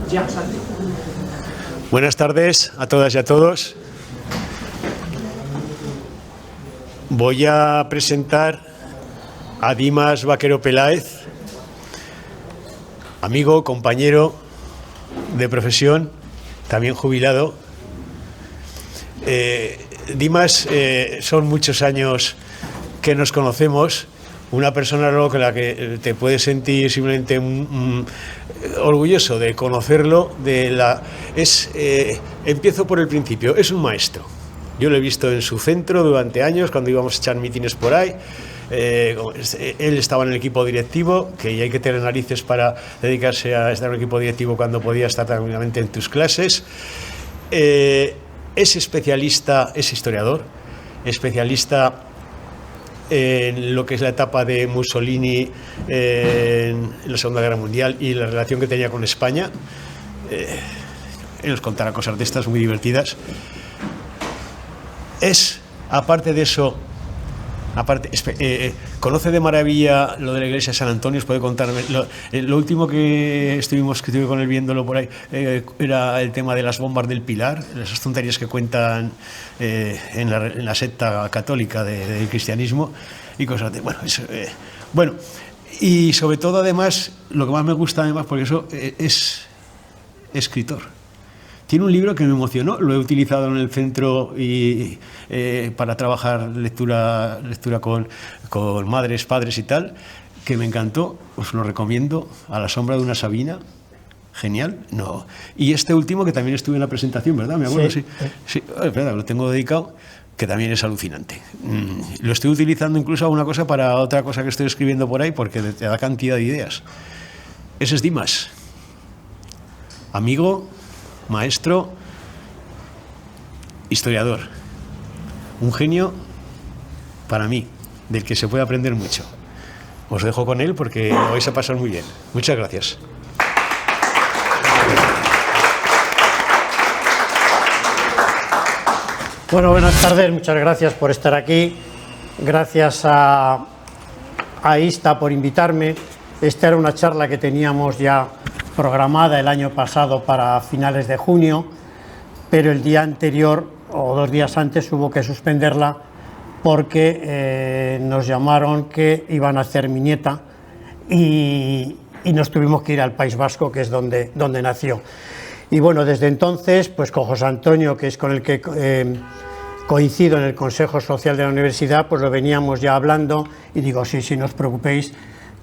Ya, Santi. Buenas tardes a todas y a todos. Voy a presentar a Dimas Vaquero Peláez, amigo, compañero de profesión, también jubilado. Dimas, son muchos años que nos conocemos, una persona luego con la que te puedes sentir simplemente orgulloso de conocerlo. Empiezo por el principio, es un maestro. Yo lo he visto en su centro durante años, cuando íbamos a echar mítines por ahí. Él estaba en el equipo directivo, que ya hay que tener narices para dedicarse a estar en un equipo directivo cuando podía estar tranquilamente en tus clases. Es especialista, es historiador, especialista en lo que es la etapa de Mussolini en la Segunda Guerra Mundial y la relación que tenía con España. Él nos contará cosas de estas muy divertidas. Aparte de eso, conoce de maravilla lo de la iglesia de San Antonio. Os puede contarme. Lo último que estuve con él viéndolo por ahí, era el tema de las bombas del Pilar, esas tonterías que cuentan en la secta católica del cristianismo y cosas de. Bueno, y sobre todo, además, lo que más me gusta, además, porque eso es escritor. Tiene un libro que me emocionó, lo he utilizado en el centro para trabajar lectura con madres, padres y tal, que me encantó. Os lo recomiendo, A la sombra de una Sabina. Genial. No. Y este último, que también estuve en la presentación, ¿verdad? ¿Me acuerdo? Sí. Es verdad, lo tengo dedicado, que también es alucinante. Lo estoy utilizando incluso a una cosa para otra cosa que estoy escribiendo por ahí, porque te da cantidad de ideas. Ese es Dimas. Amigo, maestro, historiador, un genio para mí, del que se puede aprender mucho. Os dejo con él porque lo vais a pasar muy bien. Muchas gracias. Bueno, buenas tardes, muchas gracias por estar aquí. Gracias a ISTA por invitarme. Esta era una charla que teníamos ya programada el año pasado para finales de junio, pero el día anterior o 2 días antes hubo que suspenderla porque nos llamaron que iban a hacer mi nieta y nos tuvimos que ir al País Vasco, que es donde nació. Y bueno, desde entonces, pues con José Antonio, que es con el que coincido en el Consejo Social de la Universidad, pues lo veníamos ya hablando y digo, sí, no os preocupéis,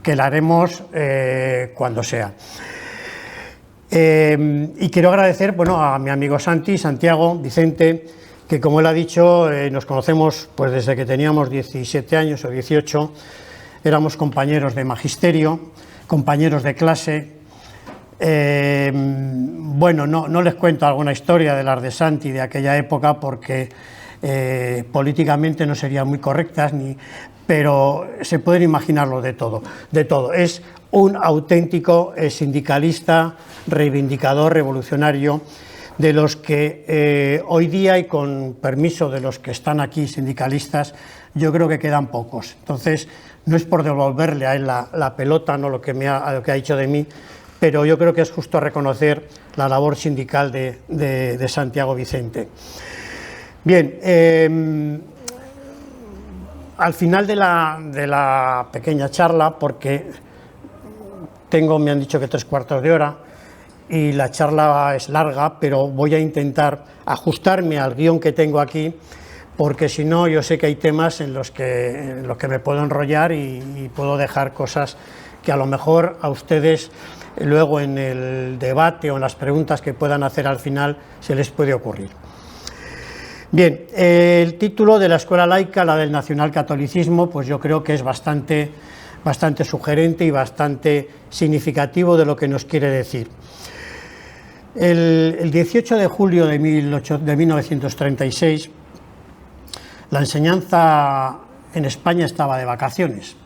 que la haremos cuando sea. Y quiero agradecer, a mi amigo Santiago Vicente, que como él ha dicho, nos conocemos pues desde que teníamos 17 años o 18, éramos compañeros de magisterio, compañeros de clase. No les cuento alguna historia de las de Santi de aquella época porque políticamente no serían muy correctas, pero se pueden imaginarlo de todo. Es un auténtico sindicalista, reivindicador, revolucionario, de los que hoy día, y con permiso de los que están aquí sindicalistas, yo creo que quedan pocos. Entonces, no es por devolverle a él la pelota, no lo que ha dicho de mí, pero yo creo que es justo reconocer la labor sindical de Santiago Vicente. Bien, al final de la pequeña charla, porque me han dicho que 3/4 de hora y la charla es larga, pero voy a intentar ajustarme al guión que tengo aquí, porque si no, yo sé que hay temas en los que me puedo enrollar y puedo dejar cosas que a lo mejor a ustedes luego en el debate o en las preguntas que puedan hacer al final se les puede ocurrir. Bien, el título de la escuela laica, la del nacionalcatolicismo, pues yo creo que es bastante sugerente y bastante significativo de lo que nos quiere decir. El 18 de julio de 1936, la enseñanza en España estaba de vacaciones.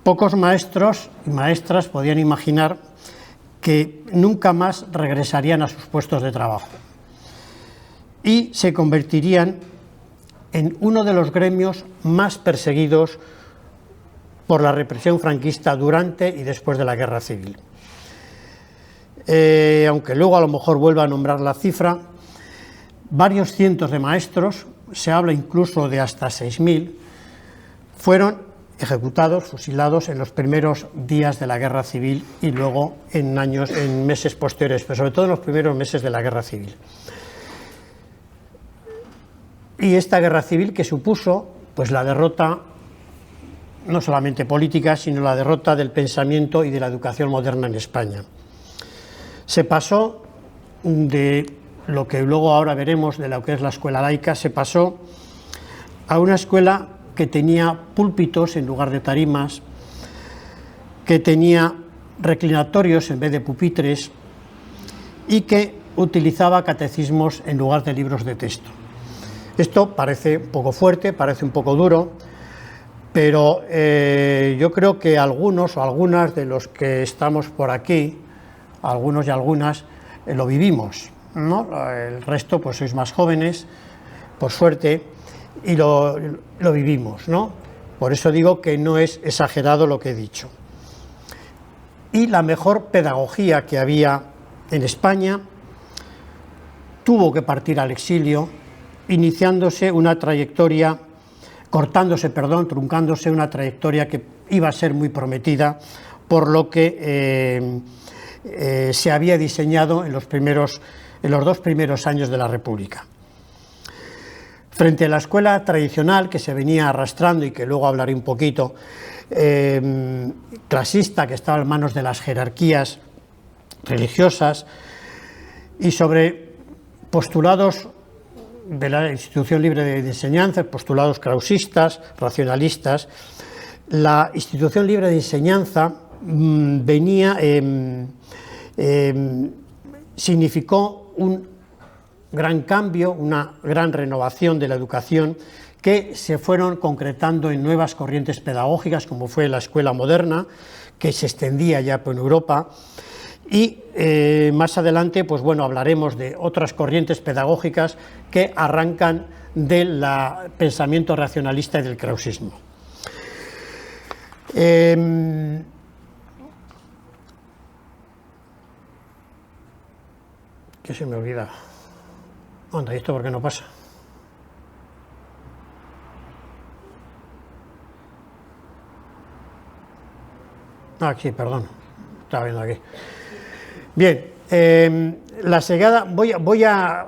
Pocos maestros y maestras podían imaginar que nunca más regresarían a sus puestos de trabajo y se convertirían en uno de los gremios más perseguidos por la represión franquista durante y después de la Guerra Civil. aunque luego a lo mejor vuelva a nombrar la cifra, varios cientos de maestros, se habla incluso de hasta 6.000, fueron ejecutados, fusilados en los primeros días de la Guerra Civil y luego en meses posteriores, pero sobre todo en los primeros meses de la Guerra Civil. Y esta Guerra Civil que supuso pues la derrota no solamente política, sino la derrota del pensamiento y de la educación moderna en España. Se pasó de lo que luego ahora veremos, de lo que es la escuela laica, se pasó a una escuela que tenía púlpitos en lugar de tarimas, que tenía reclinatorios en vez de pupitres y que utilizaba catecismos en lugar de libros de texto. Esto parece un poco fuerte, parece un poco duro, pero yo creo que algunos o algunas de los que estamos por aquí, algunos y algunas, lo vivimos, ¿no? El resto pues sois más jóvenes, por suerte, y lo vivimos, ¿no? Por eso digo que no es exagerado lo que he dicho. Y la mejor pedagogía que había en España tuvo que partir al exilio, truncándose una trayectoria que iba a ser muy prometida por lo que se había diseñado en los dos primeros años de la República. Frente a la escuela tradicional que se venía arrastrando y que luego hablaré un poquito, clasista, que estaba en manos de las jerarquías religiosas, y sobre postulados de la Institución Libre de Enseñanza, postulados krausistas, racionalistas, la Institución Libre de Enseñanza significó un gran cambio, una gran renovación de la educación que se fueron concretando en nuevas corrientes pedagógicas, como fue la escuela moderna, que se extendía ya por Europa, y más adelante pues bueno, hablaremos de otras corrientes pedagógicas que arrancan del pensamiento racionalista y del krausismo. ¿Qué se me olvida? Anda, ¿y esto por qué no pasa? Ah, sí, perdón, estaba viendo aquí. Bien, la segada, voy a,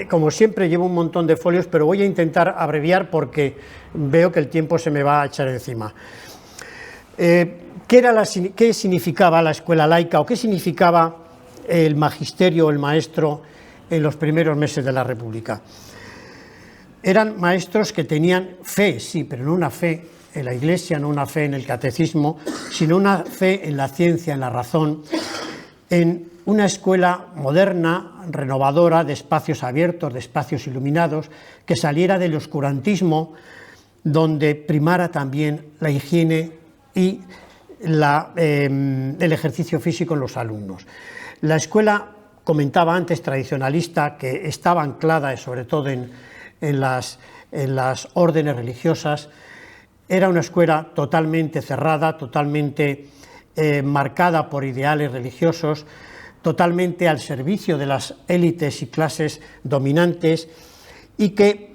como siempre llevo un montón de folios, pero voy a intentar abreviar porque veo que el tiempo se me va a echar encima. ¿Qué significaba la escuela laica o qué significaba el magisterio o el maestro en los primeros meses de la República? Eran maestros que tenían fe, sí, pero no una fe en la Iglesia, no una fe en el catecismo, sino una fe en la ciencia, en la razón, en una escuela moderna, renovadora, de espacios abiertos, de espacios iluminados, que saliera del oscurantismo, donde primara también la higiene y el ejercicio físico en los alumnos. La escuela, comentaba antes, tradicionalista, que estaba anclada sobre todo en las órdenes religiosas, era una escuela totalmente cerrada, totalmente marcada por ideales religiosos, totalmente al servicio de las élites y clases dominantes, y que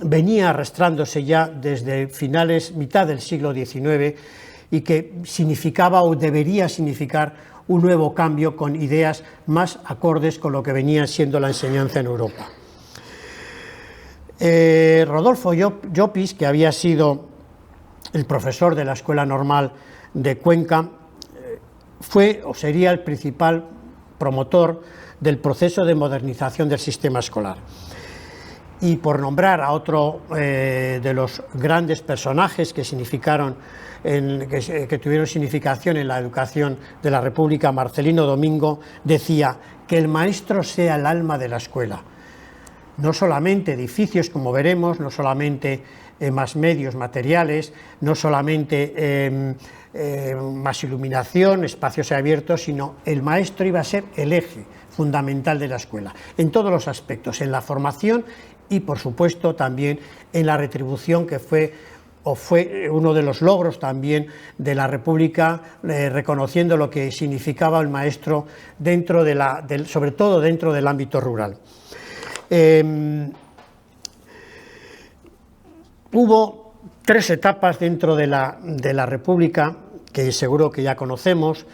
venía arrastrándose ya desde mitad del siglo XIX, y que significaba o debería significar un nuevo cambio con ideas más acordes con lo que venía siendo la enseñanza en Europa. Rodolfo Llopis, que había sido el profesor de la Escuela Normal de Cuenca, fue o sería el principal promotor del proceso de modernización del sistema escolar. Y por nombrar a otro de los grandes personajes que que tuvieron significación en la educación de la República, Marcelino Domingo, decía que el maestro sea el alma de la escuela. No solamente edificios, como veremos, no solamente más medios materiales, no solamente más iluminación, espacios abiertos, sino el maestro iba a ser el eje fundamental de la escuela, en todos los aspectos, en la formación y, por supuesto, también en la retribución, que fue o fue uno de los logros también de la República, reconociendo lo que significaba el maestro dentro sobre todo dentro del ámbito rural. Hubo 3 etapas dentro de la República que seguro que ya conocemos.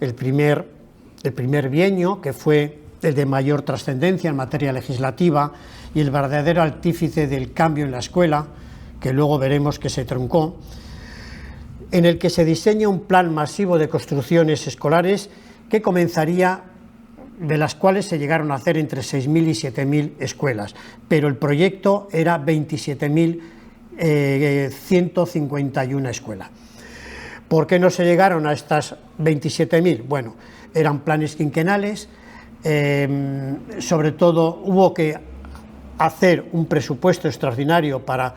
El primer bienio, que fue el de mayor trascendencia en materia legislativa y el verdadero artífice del cambio en la escuela, que luego veremos que se truncó, en el que se diseña un plan masivo de construcciones escolares que comenzaría, de las cuales se llegaron a hacer entre 6.000 y 7.000 escuelas, pero el proyecto era 27.151 escuelas. ¿Por qué no se llegaron a estas 27.000? Bueno, eran planes quinquenales, sobre todo hubo que hacer un presupuesto extraordinario para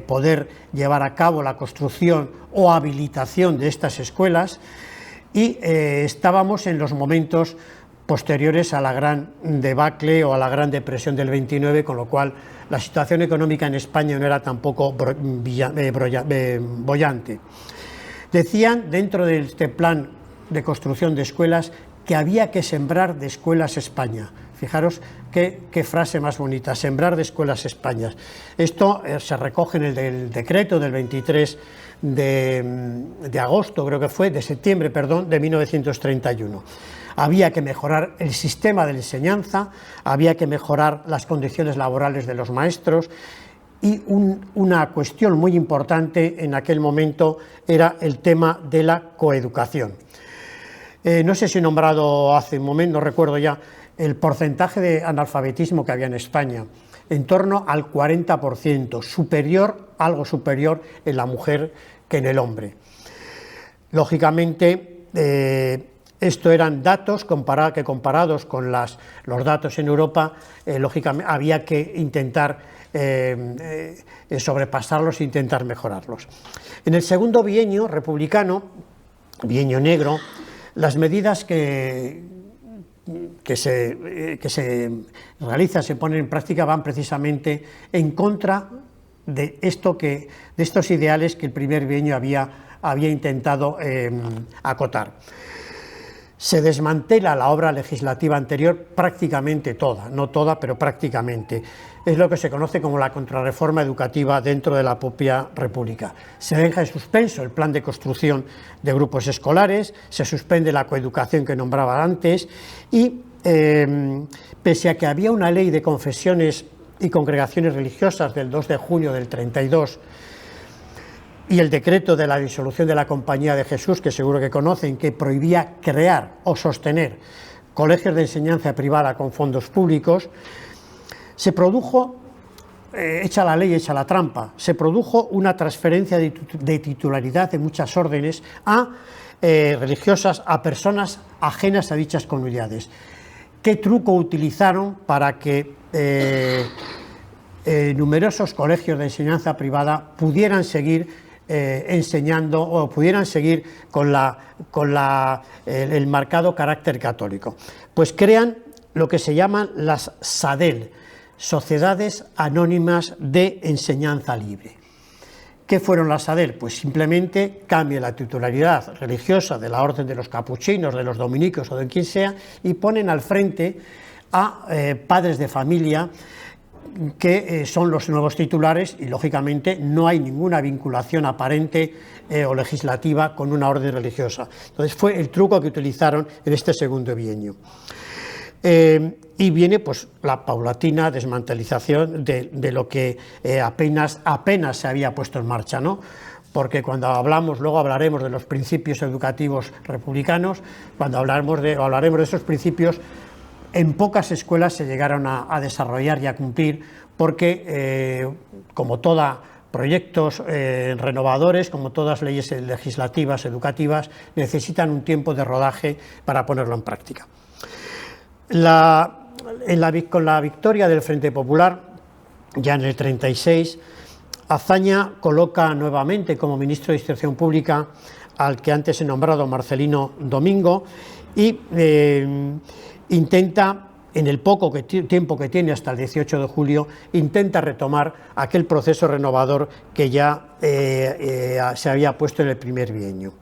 poder llevar a cabo la construcción o habilitación de estas escuelas, y estábamos en los momentos posteriores a la gran debacle o a la gran depresión del 29, con lo cual la situación económica en España no era tampoco boyante. Decían dentro de este plan de construcción de escuelas que había que sembrar de escuelas España. Fijaros qué frase más bonita, sembrar de escuelas España. Esto se recoge en el decreto del 23 de agosto, creo que fue, de septiembre, perdón, de 1931. Había que mejorar el sistema de enseñanza, había que mejorar las condiciones laborales de los maestros, y una cuestión muy importante en aquel momento era el tema de la coeducación. No sé si he nombrado hace un momento, no recuerdo ya, el porcentaje de analfabetismo que había en España, en torno al 40%, superior, algo superior en la mujer que en el hombre. Lógicamente, esto eran datos que comparados con los datos en Europa, lógicamente había que intentar sobrepasarlos e intentar mejorarlos. En el segundo bienio republicano, bienio negro, las medidas que se realizan, se ponen en práctica, van precisamente en contra de estos ideales que el primer bienio había intentado acotar. Se desmantela la obra legislativa anterior prácticamente toda, no toda, pero prácticamente. Es lo que se conoce como la contrarreforma educativa dentro de la propia República. Se deja en suspenso el plan de construcción de grupos escolares, se suspende la coeducación que nombraba antes y, pese a que había una ley de confesiones y congregaciones religiosas del 2 de junio del 32, y el decreto de la disolución de la Compañía de Jesús, que seguro que conocen, que prohibía crear o sostener colegios de enseñanza privada con fondos públicos, se produjo, hecha la ley, hecha la trampa, se produjo una transferencia de titularidad de muchas órdenes religiosas a personas ajenas a dichas comunidades. ¿Qué truco utilizaron para que numerosos colegios de enseñanza privada pudieran seguir enseñando o pudieran seguir con el marcado carácter católico? Pues crean lo que se llaman las SADEL, Sociedades Anónimas de Enseñanza Libre. ¿Qué fueron las SADEL? Pues simplemente cambia la titularidad religiosa de la orden de los capuchinos, de los dominicos o de quien sea, y ponen al frente a padres de familia que son los nuevos titulares, y lógicamente no hay ninguna vinculación aparente o legislativa con una orden religiosa. Entonces fue el truco que utilizaron en este segundo bienio. Y viene pues la paulatina desmantelización de lo que apenas se había puesto en marcha, ¿no? Porque cuando luego hablaremos de los principios educativos republicanos, cuando hablaremos de esos principios, en pocas escuelas se llegaron a desarrollar y a cumplir, porque como todos proyectos renovadores, como todas leyes legislativas, educativas, necesitan un tiempo de rodaje para ponerlo en práctica. Con la victoria del Frente Popular, ya en el 36, Azaña coloca nuevamente como ministro de Instrucción Pública al que antes he nombrado Marcelino Domingo, y intenta en el poco tiempo que tiene hasta el 18 de julio, intenta retomar aquel proceso renovador que ya se había puesto en el primer bienio.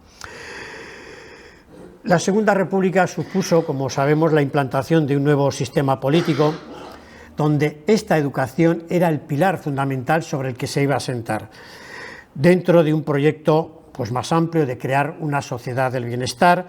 La Segunda República supuso, como sabemos, la implantación de un nuevo sistema político, donde esta educación era el pilar fundamental sobre el que se iba a asentar, dentro de un proyecto pues, más amplio de crear una sociedad del bienestar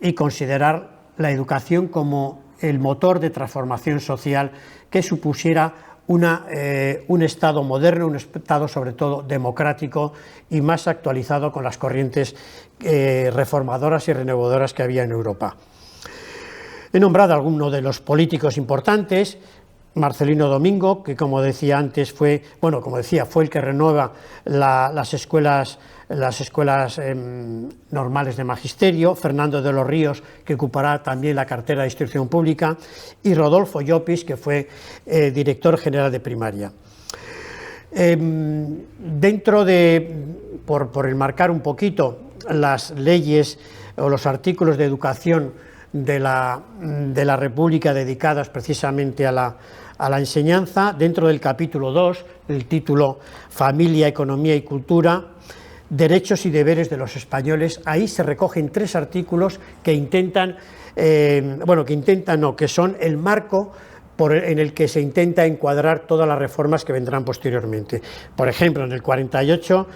y considerar la educación como el motor de transformación social que supusiera un Estado moderno, un Estado sobre todo democrático y más actualizado con las corrientes reformadoras y renovadoras que había en Europa. He nombrado a algunos de los políticos importantes. Marcelino Domingo, que como decía antes fue el que renueva las escuelas normales de magisterio, Fernando de los Ríos, que ocupará también la cartera de instrucción pública, y Rodolfo Llopis, que fue director general de primaria. Por enmarcar un poquito las leyes o los artículos de educación de la República dedicadas precisamente a la enseñanza, dentro del capítulo 2, el título Familia, Economía y Cultura, Derechos y deberes de los españoles, ahí se recogen 3 artículos que son el marco en el que se intenta encuadrar todas las reformas que vendrán posteriormente. Por ejemplo, en el 48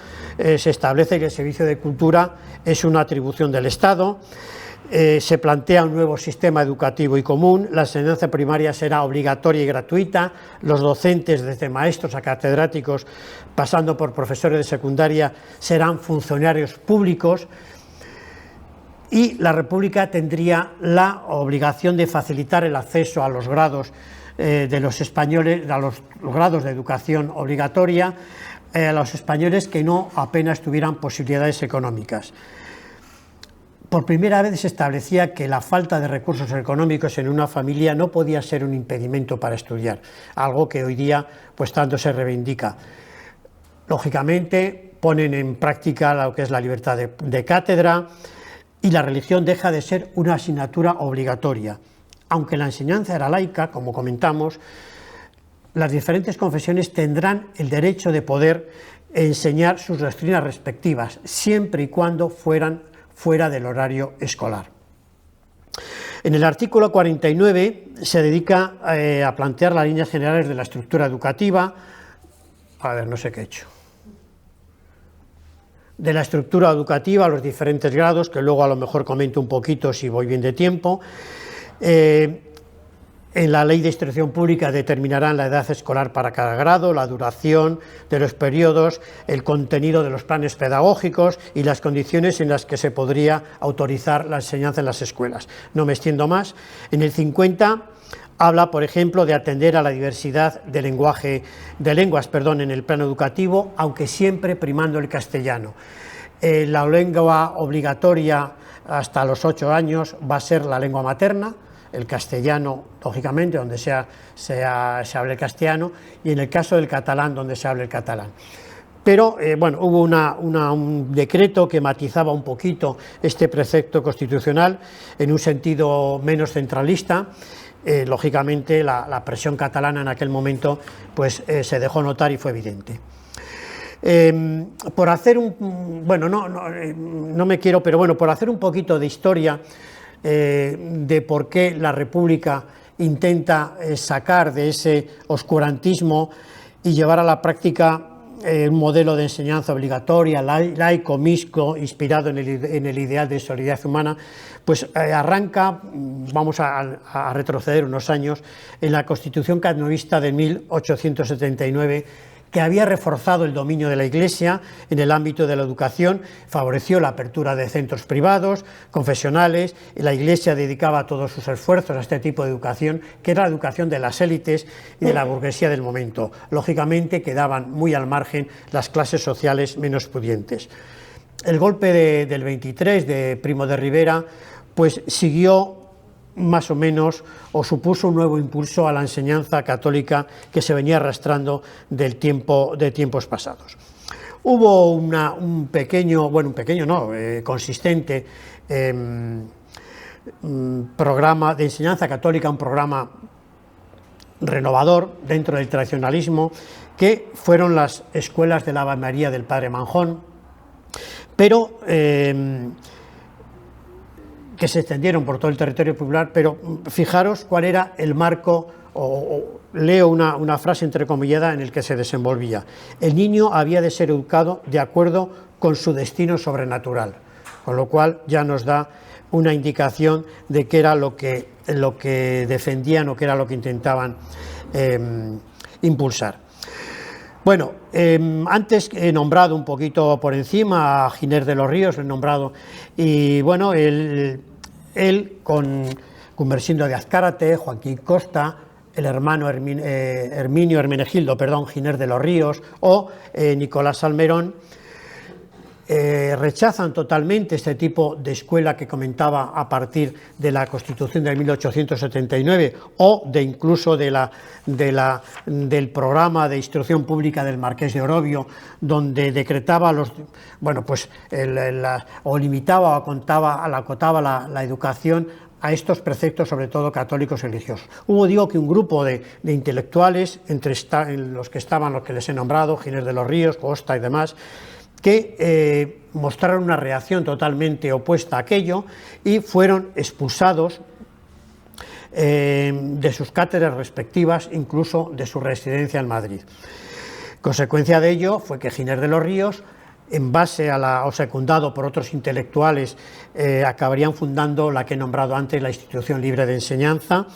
se establece que el servicio de cultura es una atribución del Estado. Se plantea un nuevo sistema educativo y común, la enseñanza primaria será obligatoria y gratuita, los docentes desde maestros a catedráticos, pasando por profesores de secundaria, serán funcionarios públicos, y la República tendría la obligación de facilitar el acceso a los grados de los españoles, a los grados de educación obligatoria, a los españoles que no apenas tuvieran posibilidades económicas. Por primera vez se establecía que la falta de recursos económicos en una familia no podía ser un impedimento para estudiar, algo que hoy día pues tanto se reivindica. Lógicamente ponen en práctica lo que es la libertad de cátedra, y la religión deja de ser una asignatura obligatoria. Aunque la enseñanza era laica, como comentamos, las diferentes confesiones tendrán el derecho de poder enseñar sus doctrinas respectivas, siempre y cuando fueran fuera del horario escolar. En el artículo 49 se dedica a plantear las líneas generales de la estructura educativa. No sé qué he hecho. De la estructura educativa, los diferentes grados, que luego a lo mejor comento un poquito si voy bien de tiempo. En la Ley de Instrucción Pública determinarán la edad escolar para cada grado, la duración de los periodos, el contenido de los planes pedagógicos y las condiciones en las que se podría autorizar la enseñanza en las escuelas. No me extiendo más. En el 50 habla, por ejemplo, de atender a la diversidad de lenguas en el plano educativo, aunque siempre primando el castellano. La lengua obligatoria hasta los 8 años va a ser la lengua materna, el castellano, lógicamente, donde se hable el castellano, y en el caso del catalán, donde se hable el catalán. Pero, hubo un decreto que matizaba un poquito este precepto constitucional en un sentido menos centralista. Lógicamente, la presión catalana en aquel momento pues, se dejó notar y fue evidente. Por hacer por hacer un poquito de historia de por qué la República intenta sacar de ese oscurantismo y llevar a la práctica un modelo de enseñanza obligatoria, laico, mixto, inspirado en el ideal de solidaridad humana, pues arranca, vamos a retroceder unos años, en la Constitución Canovista de 1879, que había reforzado el dominio de la Iglesia en el ámbito de la educación, favoreció la apertura de centros privados, confesionales, y la Iglesia dedicaba todos sus esfuerzos a este tipo de educación, que era la educación de las élites y de la burguesía del momento. Lógicamente quedaban muy al margen las clases sociales menos pudientes. El golpe del 23 de Primo de Rivera pues siguió más o menos, o supuso un nuevo impulso a la enseñanza católica que se venía arrastrando de tiempos pasados. Hubo consistente programa de enseñanza católica, un programa renovador dentro del tradicionalismo, que fueron las escuelas de la Ave María del Padre Manjón, pero que se extendieron por todo el territorio popular. Pero fijaros cuál era el marco, o leo una frase entrecomillada en el que se desenvolvía: el niño había de ser educado de acuerdo con su destino sobrenatural, con lo cual ya nos da una indicación de qué era lo que defendían o qué era lo que intentaban impulsar. Bueno, antes he nombrado un poquito por encima a Giner de los Ríos, lo he nombrado, y bueno, él con Gumersindo de Azcárate, Joaquín Costa, el hermano Hermenegildo Giner de los Ríos o Nicolás Salmerón, rechazan totalmente este tipo de escuela que comentaba a partir de la Constitución de 1879 o incluso del programa de instrucción pública del Marqués de Orobio, donde decretaba o limitaba o acotaba la educación a estos preceptos, sobre todo católicos religiosos. Digo que un grupo de intelectuales, entre los que estaban los que les he nombrado, Giner de los Ríos, Costa y demás, que mostraron una reacción totalmente opuesta a aquello y fueron expulsados de sus cátedras respectivas, incluso de su residencia en Madrid. Consecuencia de ello fue que Giner de los Ríos, en base o secundado por otros intelectuales, acabarían fundando la que he nombrado antes, la Institución Libre de Enseñanza,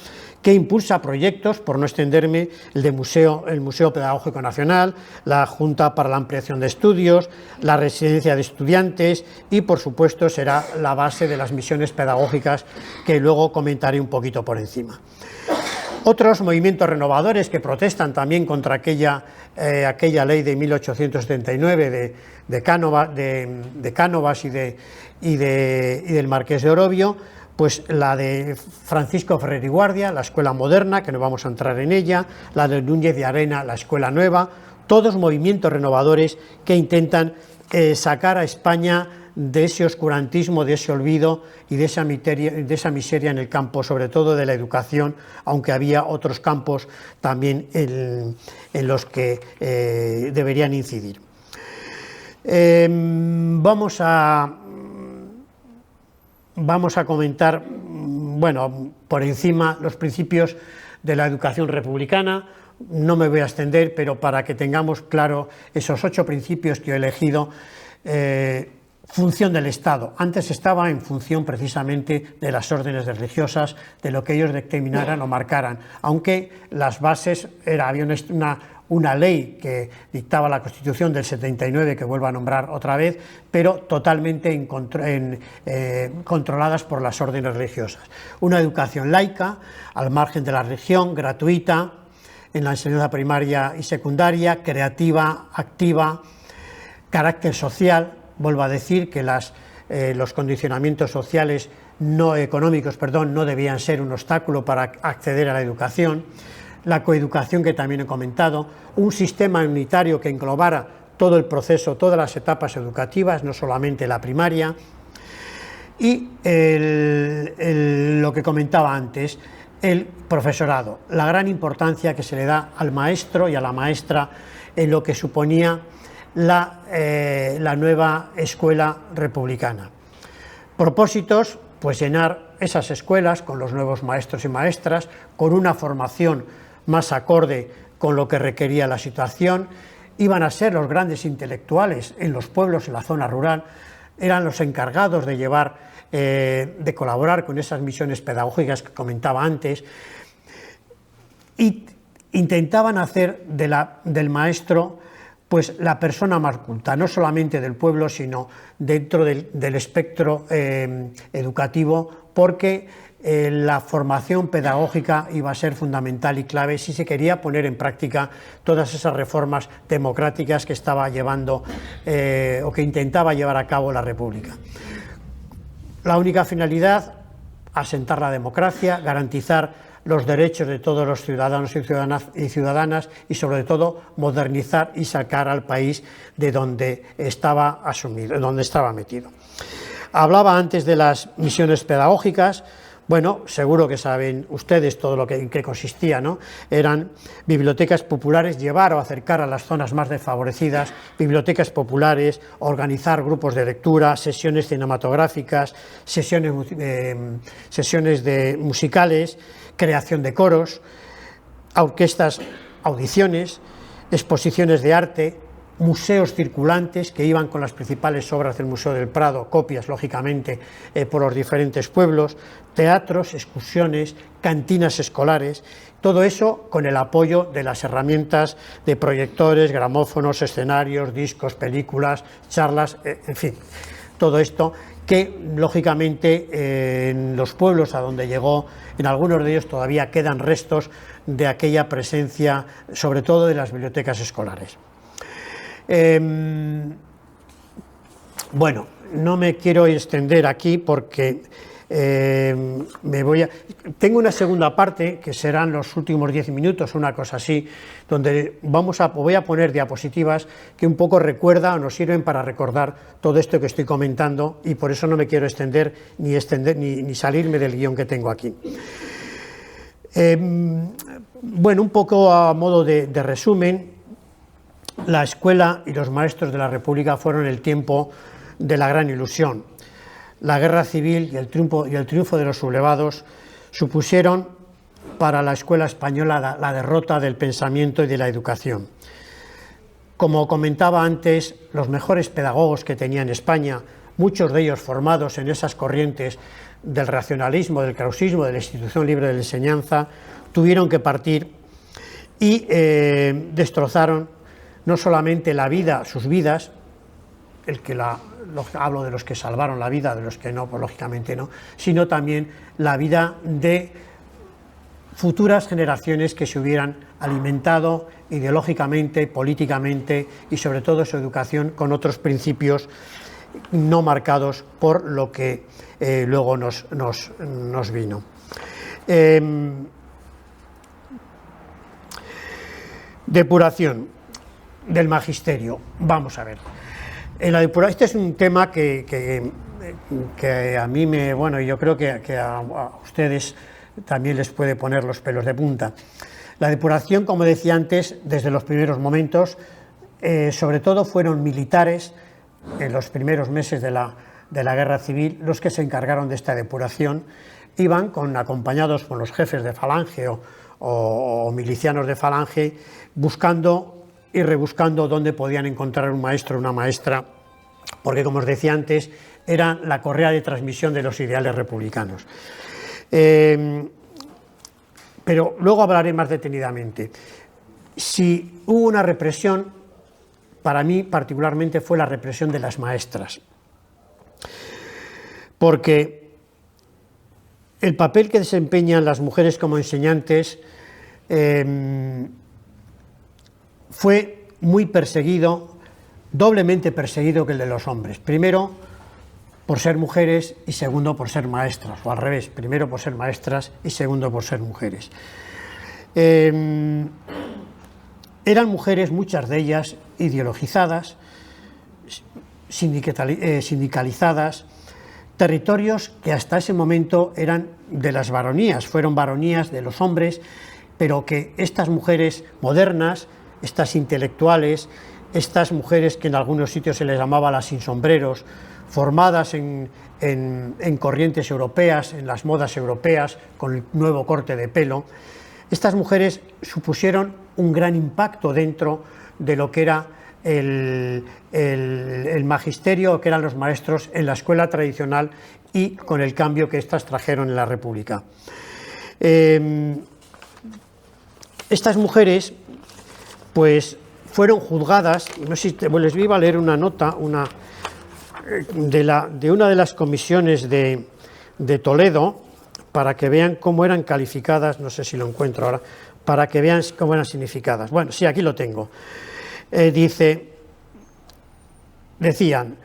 que impulsa proyectos, por no extenderme, el Museo Pedagógico Nacional, la Junta para la Ampliación de Estudios, la Residencia de Estudiantes y, por supuesto, será la base de las misiones pedagógicas, que luego comentaré un poquito por encima. Otros movimientos renovadores que protestan también contra aquella ley de 1879 de Cánovas y del Marqués de Orobio, pues la de Francisco Ferrer y Guardia, la Escuela Moderna, que no vamos a entrar en ella, la de Núñez de Arena, la Escuela Nueva, todos movimientos renovadores que intentan sacar a España de ese oscurantismo, de ese olvido y de esa miseria en el campo, sobre todo de la educación, aunque había otros campos también en los que deberían incidir. Vamos a comentar, por encima, los principios de la educación republicana. No me voy a extender, pero para que tengamos claro esos 8 principios que he elegido. Función del Estado. Antes estaba en función precisamente de las órdenes religiosas, de lo que ellos determinaran o marcaran, aunque las bases había una ley que dictaba la Constitución del 79, que vuelvo a nombrar otra vez, pero totalmente controladas por las órdenes religiosas. Una educación laica, al margen de la religión, gratuita, en la enseñanza primaria y secundaria, creativa, activa, carácter social. Vuelvo a decir que los condicionamientos sociales económicos no debían ser un obstáculo para acceder a la educación. La coeducación, que también he comentado, un sistema unitario que englobara todo el proceso, todas las etapas educativas, no solamente la primaria, y lo que comentaba antes, el profesorado, la gran importancia que se le da al maestro y a la maestra en lo que suponía la nueva escuela republicana. Propósitos, pues llenar esas escuelas con los nuevos maestros y maestras, con una formación más acorde con lo que requería la situación. Iban a ser los grandes intelectuales en los pueblos, en la zona rural, eran los encargados de de colaborar con esas misiones pedagógicas que comentaba antes, y intentaban hacer del maestro pues la persona más culta, no solamente del pueblo, sino dentro del espectro educativo, porque la formación pedagógica iba a ser fundamental y clave si se quería poner en práctica todas esas reformas democráticas que estaba llevando o que intentaba llevar a cabo la República. La única finalidad, asentar la democracia, garantizar los derechos de todos los ciudadanos y ciudadanas y, sobre todo, modernizar y sacar al país de donde estaba metido. Hablaba antes de las misiones pedagógicas. Bueno, seguro que saben ustedes todo lo que, en qué consistía, ¿no? Eran bibliotecas populares, llevar o acercar a las zonas más desfavorecidas, bibliotecas populares, organizar grupos de lectura, sesiones cinematográficas, sesiones musicales, creación de coros, orquestas, audiciones, exposiciones de arte, museos circulantes que iban con las principales obras del Museo del Prado, copias lógicamente por los diferentes pueblos, teatros, excursiones, cantinas escolares, todo eso con el apoyo de las herramientas de proyectores, gramófonos, escenarios, discos, películas, charlas, en fin, todo esto que lógicamente en los pueblos a donde llegó, en algunos de ellos todavía quedan restos de aquella presencia, sobre todo de las bibliotecas escolares. Bueno, no me quiero extender aquí porque tengo una segunda parte que serán los últimos 10 minutos, una cosa así, donde voy a poner diapositivas que un poco recuerdan o nos sirven para recordar todo esto que estoy comentando, y por eso no me quiero extender ni salirme del guión que tengo aquí. Bueno, un poco a modo de resumen, la escuela y los maestros de la República fueron el tiempo de la gran ilusión. La guerra civil y el triunfo de los sublevados supusieron para la escuela española la derrota del pensamiento y de la educación. Como comentaba antes, los mejores pedagogos que tenía en España, muchos de ellos formados en esas corrientes del racionalismo, del krausismo, de la institución libre de la enseñanza, tuvieron que partir y destrozaron no solamente la vida, sus vidas, hablo de los que salvaron la vida, de los que no, pues lógicamente no, sino también la vida de futuras generaciones que se hubieran alimentado ideológicamente, políticamente y sobre todo su educación con otros principios no marcados por lo que luego nos vino. Depuración del magisterio. Vamos a ver. Este es un tema que a mí yo creo que a ustedes también les puede poner los pelos de punta. La depuración, como decía antes, desde los primeros momentos, sobre todo fueron militares en los primeros meses de la guerra civil los que se encargaron de esta depuración. Iban acompañados con los jefes de falange o milicianos de falange, buscando y rebuscando dónde podían encontrar un maestro o una maestra, porque, como os decía antes, era la correa de transmisión de los ideales republicanos. Pero luego hablaré más detenidamente. Si hubo una represión, para mí particularmente fue la represión de las maestras, porque el papel que desempeñan las mujeres como enseñantes fue muy perseguido, doblemente perseguido que el de los hombres. Primero, por ser mujeres y segundo, por ser maestras, o al revés, primero por ser maestras y segundo por ser mujeres. Eran mujeres, muchas de ellas, ideologizadas, sindicalizadas, territorios que hasta ese momento eran de las baronías, fueron baronías de los hombres, pero que estas mujeres modernas, estas intelectuales, estas mujeres que en algunos sitios se les llamaba las sin sombreros, formadas en corrientes europeas, en las modas europeas, con el nuevo corte de pelo, estas mujeres supusieron un gran impacto dentro de lo que era el magisterio, que eran los maestros en la escuela tradicional y con el cambio que éstas trajeron en la República. Estas mujeres pues fueron juzgadas, no sé si les iba a leer una nota de una de las comisiones de Toledo, para que vean cómo eran calificadas, no sé si lo encuentro ahora, para que vean cómo eran significadas. Bueno, sí, aquí lo tengo. Decían,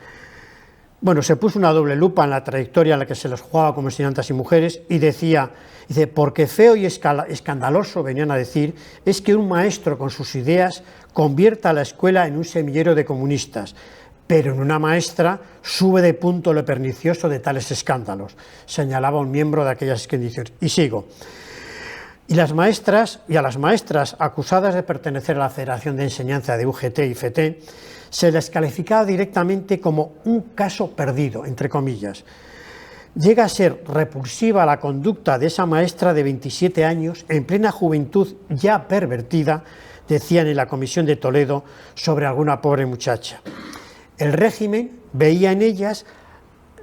bueno, se puso una doble lupa en la trayectoria en la que se les jugaba como enseñantes y mujeres, y dice, porque feo y escandaloso, venían a decir, es que un maestro con sus ideas convierta a la escuela en un semillero de comunistas, pero en una maestra sube de punto lo pernicioso de tales escándalos, señalaba un miembro de aquellas expediciones. Y sigo. Y a las maestras acusadas de pertenecer a la Federación de Enseñanza de UGT y FT se les calificaba directamente como un caso perdido, entre comillas. Llega a ser repulsiva la conducta de esa maestra de 27 años, en plena juventud ya pervertida, decían en la Comisión de Toledo sobre alguna pobre muchacha. El régimen veía en ellas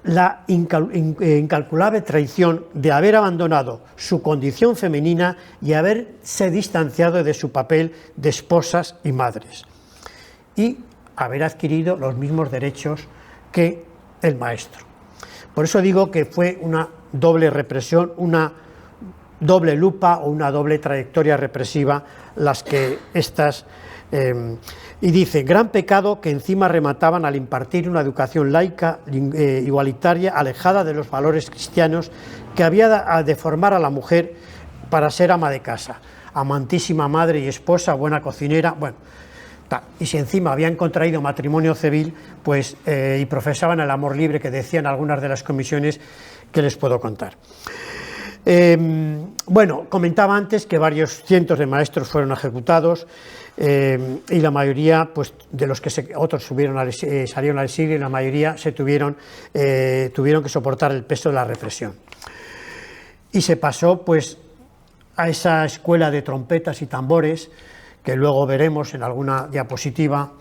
la incalculable traición de haber abandonado su condición femenina y haberse distanciado de su papel de esposas y madres, y haber adquirido los mismos derechos que el maestro. Por eso digo que fue una doble represión, una doble lupa o una doble trayectoria represiva las que estas... y dice, gran pecado que encima remataban al impartir una educación laica, igualitaria, alejada de los valores cristianos, que había de formar a la mujer para ser ama de casa, amantísima madre y esposa, buena cocinera, bueno, tal. Y si encima habían contraído matrimonio civil, pues, y profesaban el amor libre que decían algunas de las comisiones que les puedo contar. Bueno, comentaba antes que varios cientos de maestros fueron ejecutados, y la mayoría, pues, de los que otros salieron al exilio, y la mayoría tuvieron que soportar el peso de la represión. Y se pasó, pues, a esa escuela de trompetas y tambores, que luego veremos en alguna diapositiva,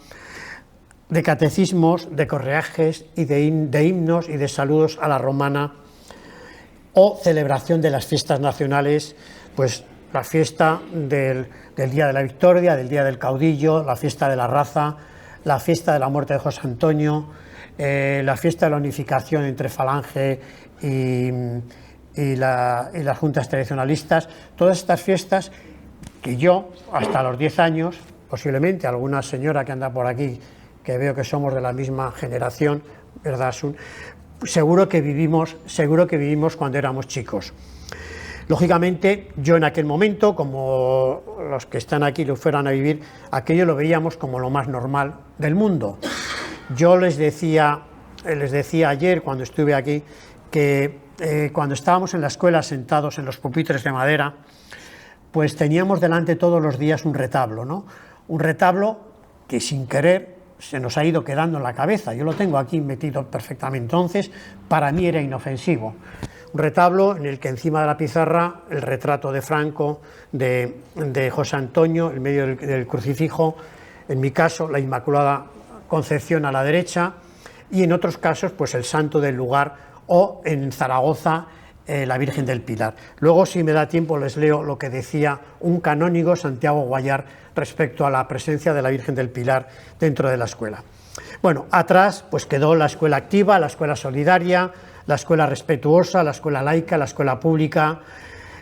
de catecismos, de correajes y de himnos y de saludos a la romana, o celebración de las fiestas nacionales, pues la fiesta del Día de la Victoria, del Día del Caudillo, la fiesta de la raza, la fiesta de la muerte de José Antonio, la fiesta de la unificación entre Falange y las juntas tradicionalistas. Todas estas fiestas que yo, hasta los 10 años, posiblemente alguna señora que anda por aquí, que veo que somos de la misma generación, ¿verdad, Asun? Seguro que vivimos cuando éramos chicos. Lógicamente, yo en aquel momento, como los que están aquí lo fueran a vivir, aquello lo veíamos como lo más normal del mundo. Yo les decía ayer, cuando estuve aquí, que cuando estábamos en la escuela sentados en los pupitres de madera, pues teníamos delante todos los días un retablo, ¿no? Un retablo que sin querer se nos ha ido quedando en la cabeza. Yo lo tengo aquí metido perfectamente. Entonces, para mí era inofensivo. Un retablo en el que encima de la pizarra el retrato de Franco, de José Antonio, en medio del crucifijo, en mi caso la Inmaculada Concepción a la derecha, y en otros casos pues el santo del lugar, o en Zaragoza la Virgen del Pilar. Luego, si me da tiempo, les leo lo que decía un canónigo, Santiago Guayar, respecto a la presencia de la Virgen del Pilar dentro de la escuela. Bueno, atrás pues quedó la escuela activa, la escuela solidaria, la escuela respetuosa, la escuela laica, la escuela pública,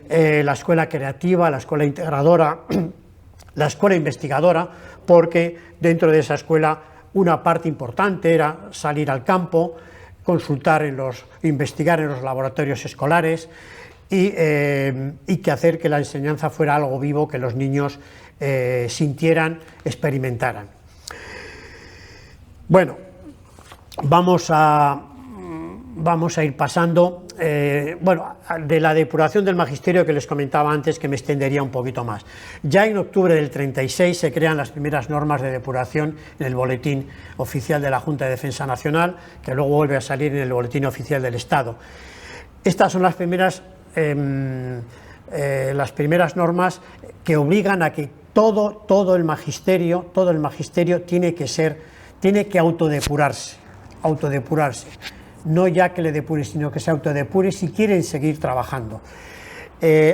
la escuela creativa, la escuela integradora, la escuela investigadora, porque dentro de esa escuela una parte importante era salir al campo, investigar en los laboratorios escolares y que hacer que la enseñanza fuera algo vivo, que los niños sintieran, experimentaran. Bueno, vamos a ir pasando, de la depuración del magisterio que les comentaba antes, que me extendería un poquito más. Ya en octubre del 36 se crean las primeras normas de depuración en el Boletín Oficial de la Junta de Defensa Nacional, que luego vuelve a salir en el Boletín Oficial del Estado. Estas son las primeras normas que obligan a que todo el magisterio tiene que autodepurarse. No ya que le depure, sino que se autodepure si quieren seguir trabajando.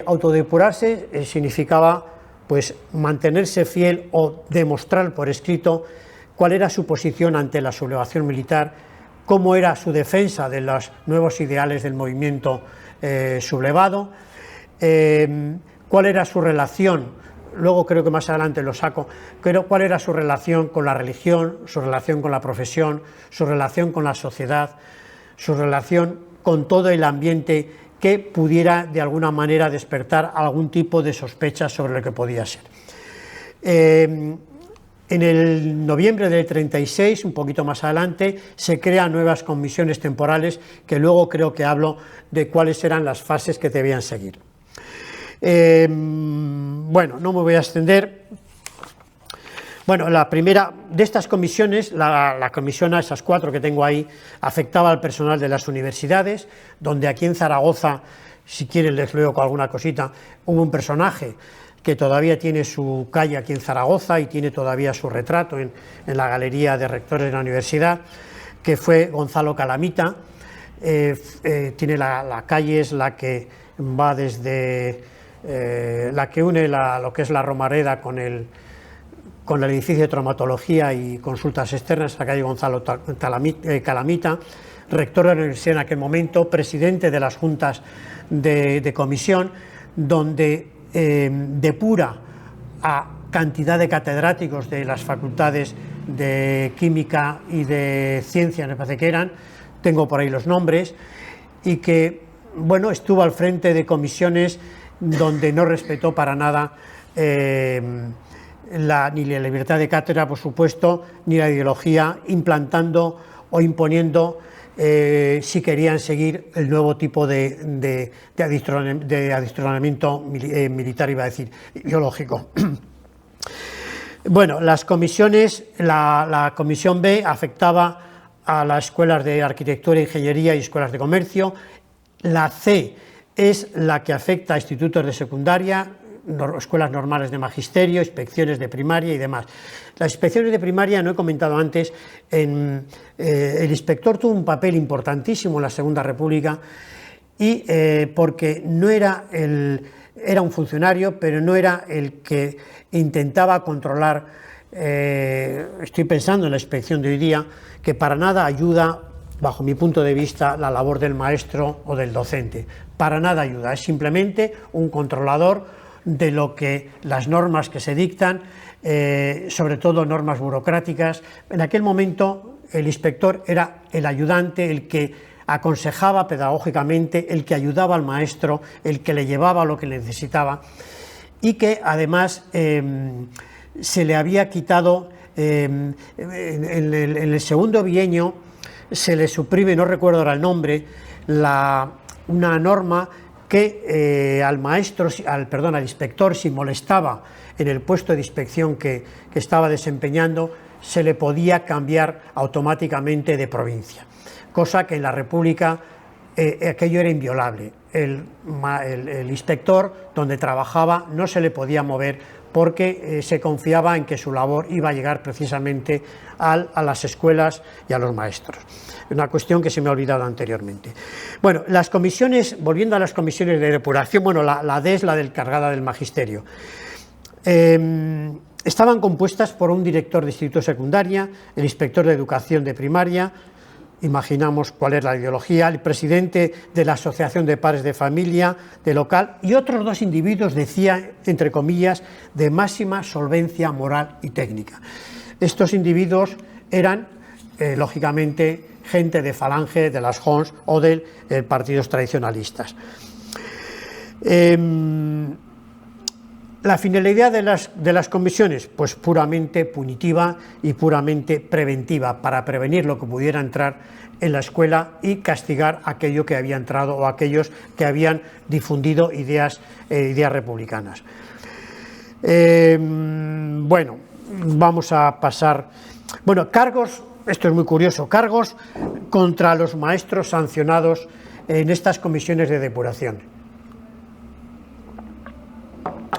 Autodepurarse significaba pues mantenerse fiel o demostrar por escrito cuál era su posición ante la sublevación militar, cómo era su defensa de los nuevos ideales del movimiento sublevado, cuál era su relación, luego creo que más adelante lo saco, pero cuál era su relación con la religión, su relación con la profesión, su relación con la sociedad, su relación con todo el ambiente que pudiera de alguna manera despertar algún tipo de sospecha sobre lo que podía ser. En el noviembre del 36, un poquito más adelante, se crean nuevas comisiones temporales, que luego creo que hablo de cuáles eran las fases que debían seguir. Bueno, no me voy a extender. Bueno, la primera de estas comisiones, la comisión a esas 4 que tengo ahí, afectaba al personal de las universidades, donde aquí en Zaragoza, si quieren les leo con alguna cosita, hubo un personaje que todavía tiene su calle aquí en Zaragoza y tiene todavía su retrato en la galería de rectores de la universidad, que fue Gonzalo Calamita. Tiene la calle, es la que va desde la que une lo que es la Romareda con el edificio de traumatología y consultas externas, la calle Gonzalo Calamita, rector de la universidad en aquel momento, presidente de las juntas de comisión, donde depura a cantidad de catedráticos de las facultades de química y de ciencia, me parece que eran, tengo por ahí los nombres, y que, bueno, estuvo al frente de comisiones donde no respetó para nada ni la libertad de cátedra, por supuesto, ni la ideología, implantando o imponiendo, si querían seguir el nuevo tipo de adiestramiento militar, iba a decir, ideológico. Bueno, las comisiones, la comisión B afectaba a las escuelas de arquitectura, ingeniería y escuelas de comercio. La C es la que afecta a institutos de secundaria, escuelas normales de magisterio, inspecciones de primaria y demás. Las inspecciones de primaria, no he comentado antes, el inspector tuvo un papel importantísimo en la Segunda República, y porque no era era un funcionario, pero no era el que intentaba controlar, estoy pensando en la inspección de hoy día, que para nada ayuda, bajo mi punto de vista, la labor del maestro o del docente. Para nada ayuda, es simplemente un controlador de lo que las normas que se dictan, sobre todo normas burocráticas. En aquel momento el inspector era el ayudante, el que aconsejaba pedagógicamente, el que ayudaba al maestro, el que le llevaba lo que necesitaba, y que además se le había quitado, en el segundo bienio se le suprime, no recuerdo ahora el nombre, una norma que al inspector, si molestaba en el puesto de inspección que estaba desempeñando, se le podía cambiar automáticamente de provincia, cosa que en la República aquello era inviolable. El inspector donde trabajaba no se le podía mover, porque se confiaba en que su labor iba a llegar precisamente a las escuelas y a los maestros. Una cuestión que se me ha olvidado anteriormente. Bueno, las comisiones, volviendo a las comisiones de depuración, bueno, la D es la del cargada del magisterio. Estaban compuestas por un director de instituto secundaria, el inspector de educación de primaria, imaginamos cuál es la ideología, el presidente de la asociación de padres de familia de local, y otros 2 individuos, decía, entre comillas, de máxima solvencia moral y técnica. Estos individuos eran, lógicamente, gente de Falange, de las JONS o de partidos tradicionalistas. La finalidad de las comisiones, pues puramente punitiva y puramente preventiva, para prevenir lo que pudiera entrar en la escuela y castigar aquello que había entrado o aquellos que habían difundido ideas republicanas. Bueno, vamos a pasar. Bueno, cargos, esto es muy curioso, cargos contra los maestros sancionados en estas comisiones de depuración.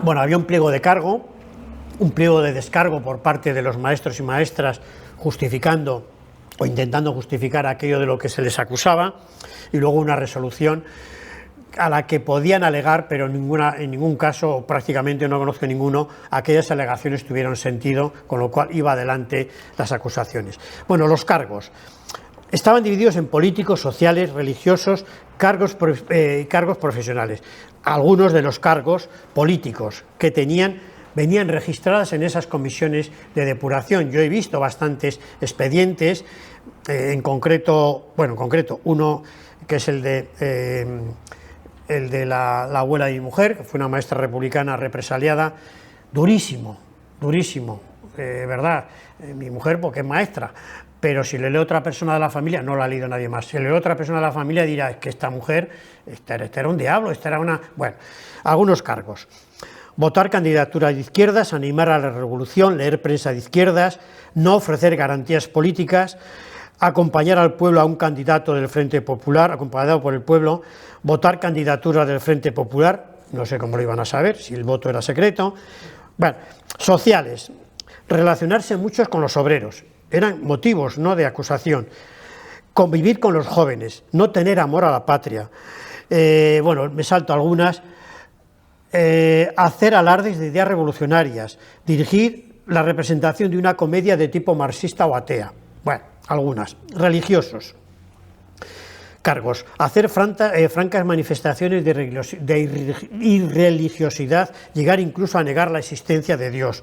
Bueno, había un pliego de cargo, un pliego de descargo por parte de los maestros y maestras, justificando o intentando justificar aquello de lo que se les acusaba, y luego una resolución a la que podían alegar, pero en ningún caso, o prácticamente no conozco ninguno, aquellas alegaciones tuvieron sentido, con lo cual iba adelante las acusaciones. Bueno, los cargos estaban divididos en políticos, sociales, religiosos, cargos profesionales. Algunos de los cargos políticos que venían registradas en esas comisiones de depuración. Yo he visto bastantes expedientes, en concreto uno que es el de la abuela de mi mujer, que fue una maestra republicana represaliada, durísimo, ¿verdad? Mi mujer porque es maestra, pero si le lee otra persona de la familia, no la ha leído nadie más, si le lee otra persona de la familia dirá, es que esta mujer, esta era un diablo, esta era una... Bueno, algunos cargos. Votar candidaturas de izquierdas, animar a la revolución, leer prensa de izquierdas, no ofrecer garantías políticas, acompañar al pueblo a un candidato del Frente Popular, acompañado por el pueblo, votar candidaturas del Frente Popular, no sé cómo lo iban a saber, si el voto era secreto. Bueno, sociales, relacionarse muchos con los obreros, eran motivos, no de acusación. Convivir con los jóvenes, no tener amor a la patria. Bueno, me salto algunas. Hacer alardes de ideas revolucionarias, dirigir la representación de una comedia de tipo marxista o atea. Bueno, algunas. Religiosos. Cargos. Hacer francas manifestaciones de irreligiosidad, llegar incluso a negar la existencia de Dios.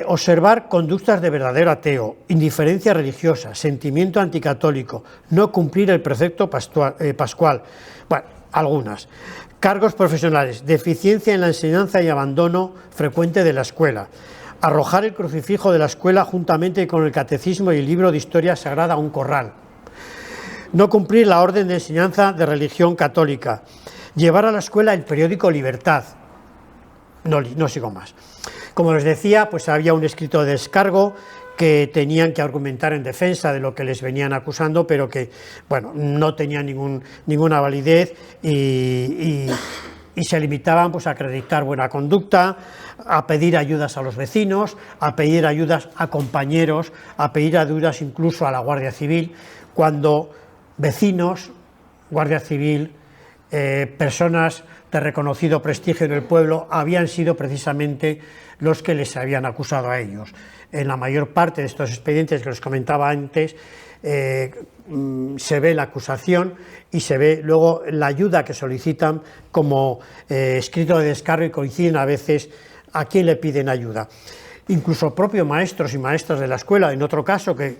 Observar conductas de verdadero ateo, indiferencia religiosa, sentimiento anticatólico, no cumplir el precepto pascual. Bueno, algunas. Cargos profesionales, deficiencia en la enseñanza y abandono frecuente de la escuela. Arrojar el crucifijo de la escuela juntamente con el catecismo y el libro de historia sagrada a un corral. No cumplir la orden de enseñanza de religión católica. Llevar a la escuela el periódico Libertad. No sigo más. Como les decía, pues había un escrito de descargo que tenían que argumentar en defensa de lo que les venían acusando, pero que, bueno, no tenía ninguna validez y se limitaban pues a acreditar buena conducta, a pedir ayudas a los vecinos, a pedir ayudas a compañeros, a pedir ayudas incluso a la Guardia Civil, cuando vecinos, Guardia Civil, personas de reconocido prestigio en el pueblo habían sido precisamente los que les habían acusado a ellos. En la mayor parte de estos expedientes que les comentaba antes se ve la acusación y se ve luego la ayuda que solicitan como escrito de descargo, y coinciden a veces a quién le piden ayuda. Incluso propios maestros y maestras de la escuela, en otro caso que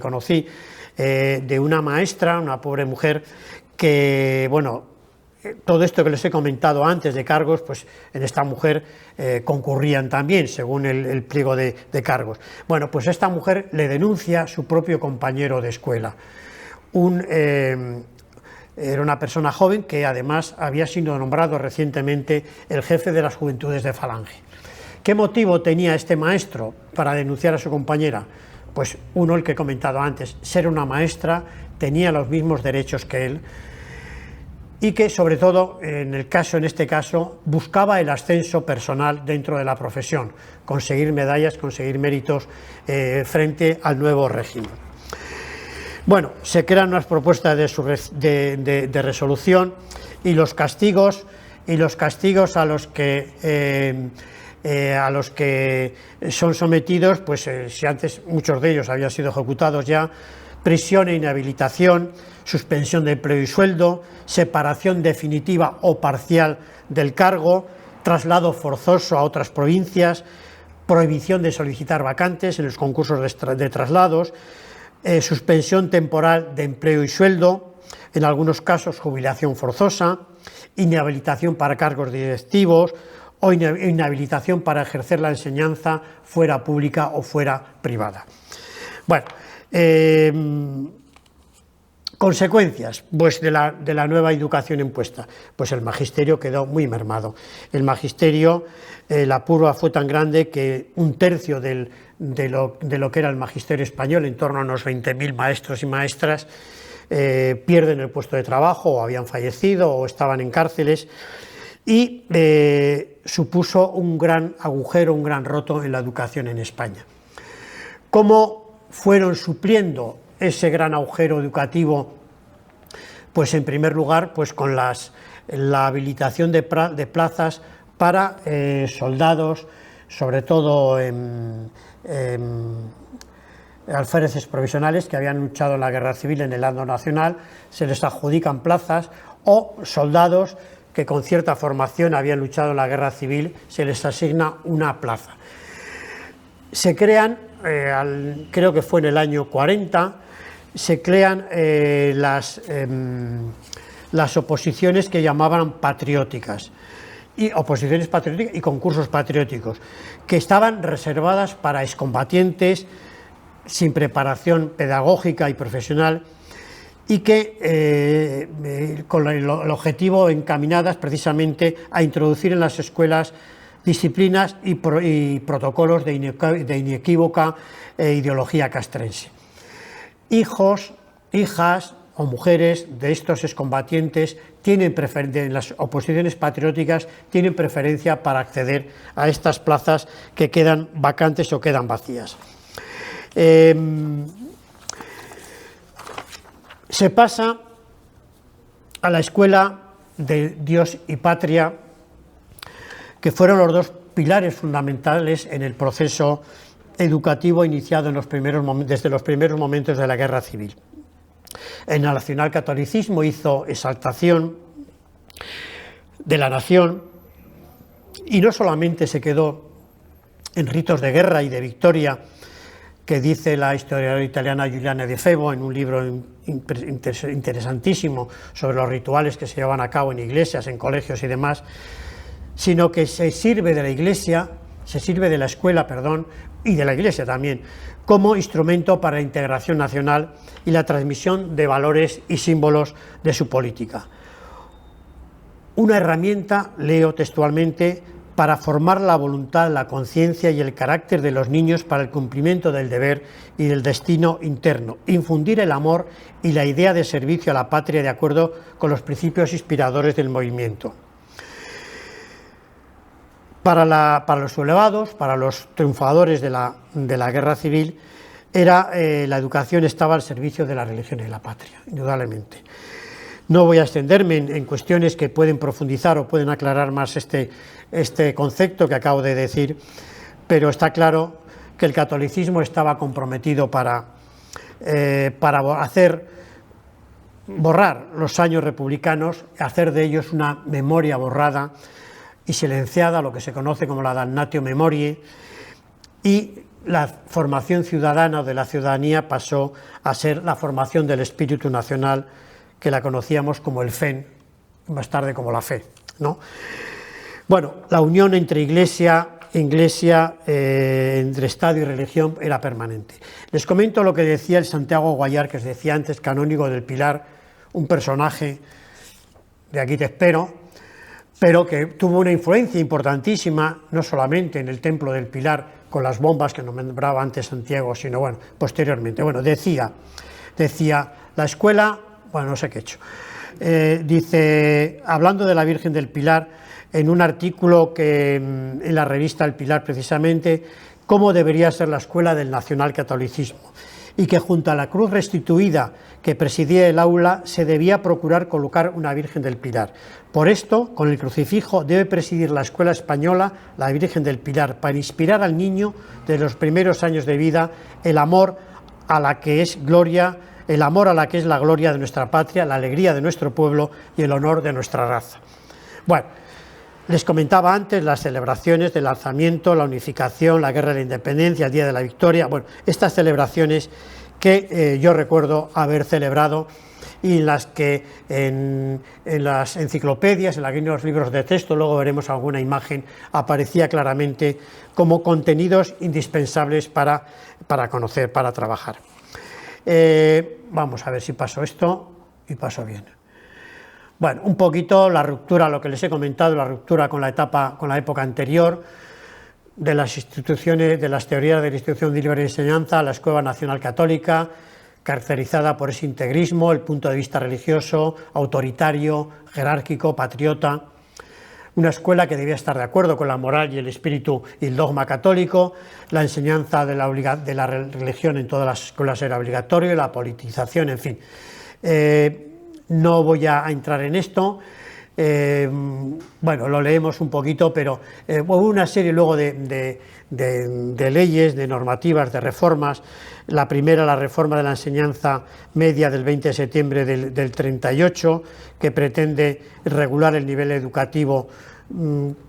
conocí, de una maestra, una pobre mujer, que, bueno, todo esto que les he comentado antes de cargos, pues en esta mujer concurrían también, según el pliego de cargos. Bueno, pues esta mujer le denuncia a su propio compañero de escuela. Era una persona joven que además había sido nombrado recientemente el jefe de las juventudes de Falange. ¿Qué motivo tenía este maestro para denunciar a su compañera? Pues uno, el que he comentado antes, ser una maestra, tenía los mismos derechos que él, y que sobre todo en este caso buscaba el ascenso personal dentro de la profesión, conseguir medallas, conseguir méritos frente al nuevo régimen. Bueno, se crean unas propuestas de resolución y los castigos a los que son sometidos, pues si antes muchos de ellos habían sido ejecutados ya: prisión e inhabilitación, suspensión de empleo y sueldo, separación definitiva o parcial del cargo, traslado forzoso a otras provincias, prohibición de solicitar vacantes en los concursos de traslados, suspensión temporal de empleo y sueldo, en algunos casos jubilación forzosa, inhabilitación para cargos directivos o inhabilitación para ejercer la enseñanza fuera pública o fuera privada. Bueno, consecuencias pues de la nueva educación impuesta. Pues el magisterio quedó muy mermado. El magisterio, la purga fue tan grande que un tercio de lo que era el magisterio español, en torno a unos 20.000 maestros y maestras, pierden el puesto de trabajo, o habían fallecido o estaban en cárceles, y supuso un gran agujero, un gran roto en la educación en España. ¿Cómo fueron supliendo ese gran agujero educativo? Pues en primer lugar, pues con la habilitación de plazas para soldados, sobre todo alféreces provisionales que habían luchado en la guerra civil en el lado nacional, se les adjudican plazas, o soldados que con cierta formación habían luchado en la guerra civil, se les asigna una plaza. Se crean, creo que fue en el año 40, se crean las oposiciones que llamaban patrióticas, y oposiciones patrióticas y concursos patrióticos, que estaban reservadas para excombatientes sin preparación pedagógica y profesional, y que con el objetivo encaminadas precisamente a introducir en las escuelas disciplinas y protocolos de inequívoca ideología castrense. Hijos, hijas o mujeres de estos excombatientes tienen preferencia, en las oposiciones patrióticas tienen preferencia para acceder a estas plazas que quedan vacantes o quedan vacías. Se pasa a la escuela de Dios y Patria, que fueron los dos pilares fundamentales en el proceso educativo iniciado desde los primeros momentos de la Guerra Civil. El nacionalcatolicismo hizo exaltación de la nación y no solamente se quedó en ritos de guerra y de victoria, que dice la historiadora italiana Giuliana De Febo en un libro interesantísimo sobre los rituales que se llevan a cabo en iglesias, en colegios y demás, sino que se sirve de la iglesia, de la escuela, y de la iglesia también, como instrumento para la integración nacional y la transmisión de valores y símbolos de su política. Una herramienta, leo textualmente, para formar la voluntad, la conciencia y el carácter de los niños para el cumplimiento del deber y del destino interno, infundir el amor y la idea de servicio a la patria de acuerdo con los principios inspiradores del movimiento. Para los sublevados, para los triunfadores de la guerra civil, la educación estaba al servicio de la religión y la patria, indudablemente. No voy a extenderme en cuestiones que pueden profundizar o pueden aclarar más este concepto que acabo de decir, pero está claro que el catolicismo estaba comprometido para borrar los años republicanos, hacer de ellos una memoria borrada y silenciada, lo que se conoce como la damnatio memoriae, y la formación ciudadana de la ciudadanía pasó a ser la formación del espíritu nacional, que la conocíamos como el FEN, más tarde como la fe, ¿no? Bueno, la unión entre iglesia, entre Estado y religión era permanente. Les comento lo que decía el Santiago Guayar, que os decía antes, canónigo del Pilar, un personaje de Aquí te espero, pero que tuvo una influencia importantísima, no solamente en el Templo del Pilar, con las bombas que nombraba antes Santiago, sino bueno, posteriormente. Bueno, decía, la escuela, bueno, no sé qué he hecho, dice, hablando de la Virgen del Pilar, en un artículo que en la revista El Pilar precisamente, cómo debería ser la escuela del nacionalcatolicismo, y que junto a la cruz restituida que presidía el aula se debía procurar colocar una Virgen del Pilar. Por esto, con el crucifijo debe presidir la escuela española la Virgen del Pilar, para inspirar al niño desde los primeros años de vida el amor a la que es gloria, el amor a la que es la gloria de nuestra patria, la alegría de nuestro pueblo y el honor de nuestra raza. Bueno, les comentaba antes las celebraciones del alzamiento, la unificación, la guerra de la independencia, el Día de la Victoria, bueno, estas celebraciones que yo recuerdo haber celebrado y en las que en las enciclopedias, en los libros de texto, luego veremos alguna imagen, aparecía claramente como contenidos indispensables para conocer, para trabajar. Vamos a ver si paso esto y paso bien. Bueno, un poquito la ruptura, lo que les he comentado, la ruptura con la época anterior, de las instituciones, de las teorías de la institución de libre enseñanza, la Escuela Nacional Católica, caracterizada por ese integrismo, el punto de vista religioso, autoritario, jerárquico, patriota. Una escuela que debía estar de acuerdo con la moral y el espíritu y el dogma católico, la enseñanza de la religión en todas las escuelas era obligatorio, la politización, en fin. No voy a entrar en esto, bueno, lo leemos un poquito, pero hubo una serie luego de leyes, de normativas, de reformas. La primera, la reforma de la enseñanza media del 20 de septiembre del 38, que pretende regular el nivel educativo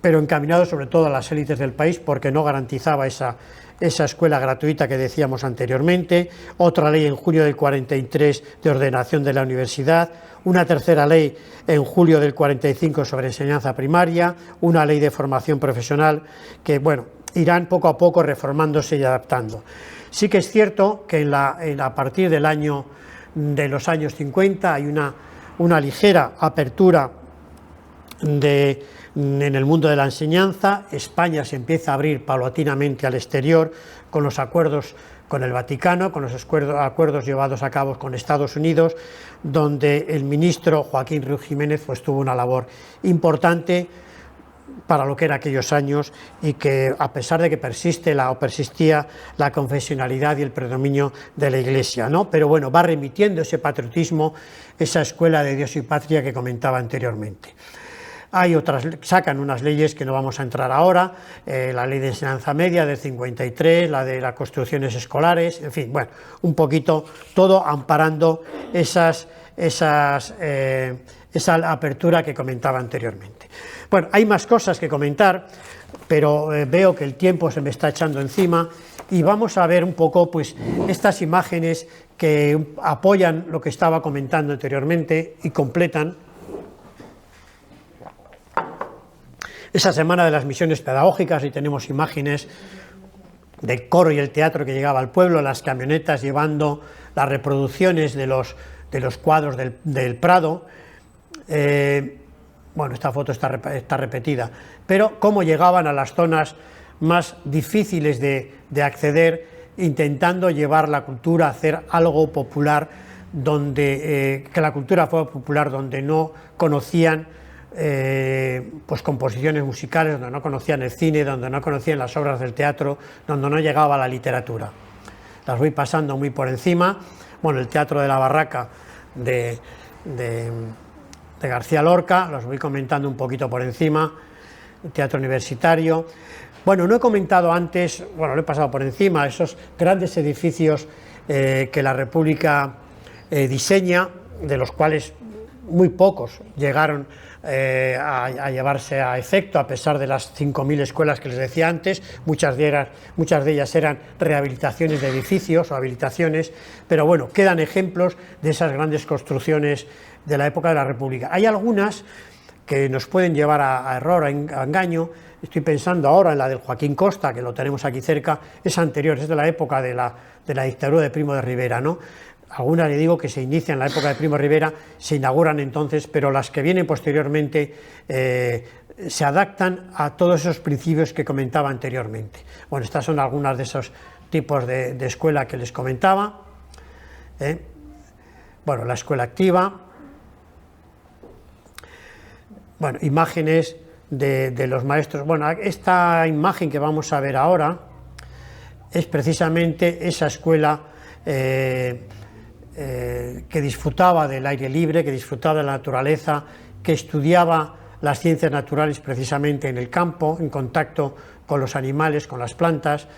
pero encaminado sobre todo a las élites del país, porque no garantizaba esa escuela gratuita que decíamos anteriormente. Otra ley en junio del 43 de ordenación de la universidad, una tercera ley en julio del 45 sobre enseñanza primaria, una ley de formación profesional que, bueno, irán poco a poco reformándose y adaptando. Sí que es cierto que a partir de los años 50 hay una ligera apertura en el mundo de la enseñanza. España se empieza a abrir paulatinamente al exterior con los acuerdos con el Vaticano, con los acuerdos llevados a cabo con Estados Unidos, donde el ministro Joaquín Rius Jiménez pues tuvo una labor importante para lo que era aquellos años, y que a pesar de que persistía la confesionalidad y el predominio de la Iglesia, ¿no? Pero bueno, va remitiendo ese patriotismo, esa escuela de Dios y patria que comentaba anteriormente. Hay otras, sacan unas leyes que no vamos a entrar ahora, la ley de enseñanza media del 53, la de las construcciones escolares, en fin, bueno, un poquito todo amparando esa apertura que comentaba anteriormente. Bueno, hay más cosas que comentar, pero veo que el tiempo se me está echando encima, y vamos a ver un poco pues estas imágenes que apoyan lo que estaba comentando anteriormente y completan esa semana de las misiones pedagógicas. Y tenemos imágenes del coro y el teatro que llegaba al pueblo, las camionetas llevando las reproducciones de los cuadros del Prado. Bueno, esta foto está repetida, pero cómo llegaban a las zonas más difíciles de acceder, intentando llevar la cultura, hacer algo popular, que la cultura fuera popular, donde no conocían pues composiciones musicales, donde no conocían el cine, donde no conocían las obras del teatro, donde no llegaba la literatura. Las voy pasando muy por encima. Bueno, el Teatro de la Barraca de García Lorca, los voy comentando un poquito por encima. El Teatro Universitario. Bueno, no he comentado antes, bueno, lo he pasado por encima, esos grandes edificios que la República diseña, de los cuales muy pocos llegaron a llevarse a efecto, a pesar de las 5.000 escuelas que les decía antes. Muchas de ellas eran rehabilitaciones de edificios o habilitaciones, pero bueno, quedan ejemplos de esas grandes construcciones de la época de la República. Hay algunas que nos pueden llevar a error, a engaño. Estoy pensando ahora en la del Joaquín Costa, que lo tenemos aquí cerca, es anterior, es de la época de la dictadura de Primo de Rivera, ¿no? Algunas, le digo, que se inician en la época de Primo de Rivera, se inauguran entonces, pero las que vienen posteriormente se adaptan a todos esos principios que comentaba anteriormente. Bueno, estas son algunas de esos tipos de escuela que les comentaba. Bueno, la escuela activa. Bueno, imágenes de los maestros. Bueno, esta imagen que vamos a ver ahora es precisamente esa escuela que disfrutaba del aire libre, que disfrutaba de la naturaleza, que estudiaba las ciencias naturales precisamente en el campo, en contacto con los animales, con las plantas,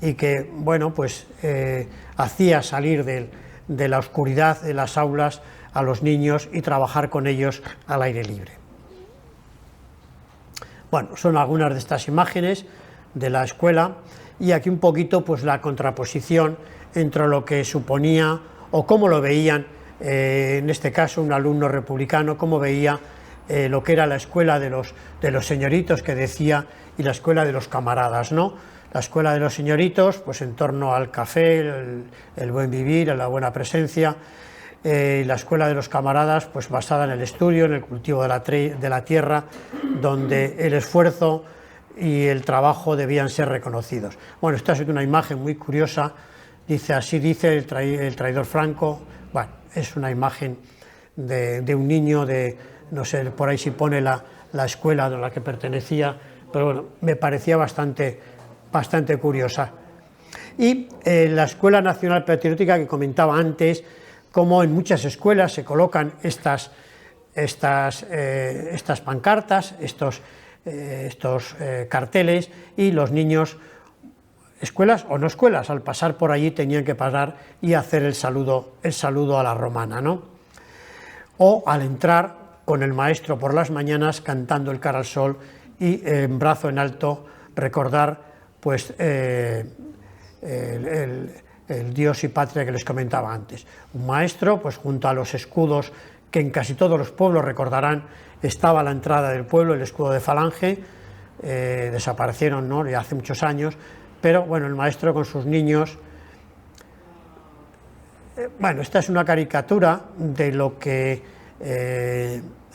y que, bueno, pues hacía salir de la oscuridad de las aulas a los niños y trabajar con ellos al aire libre. Bueno, son algunas de estas imágenes de la escuela, y aquí un poquito pues la contraposición entre lo que suponía o cómo lo veían, en este caso un alumno republicano, cómo veía lo que era la escuela de los señoritos que decía, y la escuela de los camaradas, ¿no? La escuela de los señoritos, pues en torno al café, el buen vivir, la buena presencia. La escuela de los camaradas, pues basada en el estudio, en el cultivo de la tierra, donde el esfuerzo y el trabajo debían ser reconocidos. Bueno, esta es una imagen muy curiosa, así dice el traidor Franco. Bueno, es una imagen de un niño, no sé, por ahí si pone la escuela a la que pertenecía, pero bueno, me parecía bastante curiosa. Y la Escuela Nacional Patriótica, que comentaba antes, como en muchas escuelas se colocan estas pancartas, estos carteles, y los niños, escuelas o no escuelas, al pasar por allí tenían que parar y hacer el saludo a la romana, ¿no? O al entrar, con el maestro por las mañanas cantando el Cara al Sol y en brazo en alto recordar pues el Dios y patria que les comentaba antes. Un maestro, pues junto a los escudos que en casi todos los pueblos recordarán, estaba a la entrada del pueblo el escudo de Falange, desaparecieron, ¿no?, ya hace muchos años, pero bueno, el maestro con sus niños. Bueno, esta es una caricatura de lo que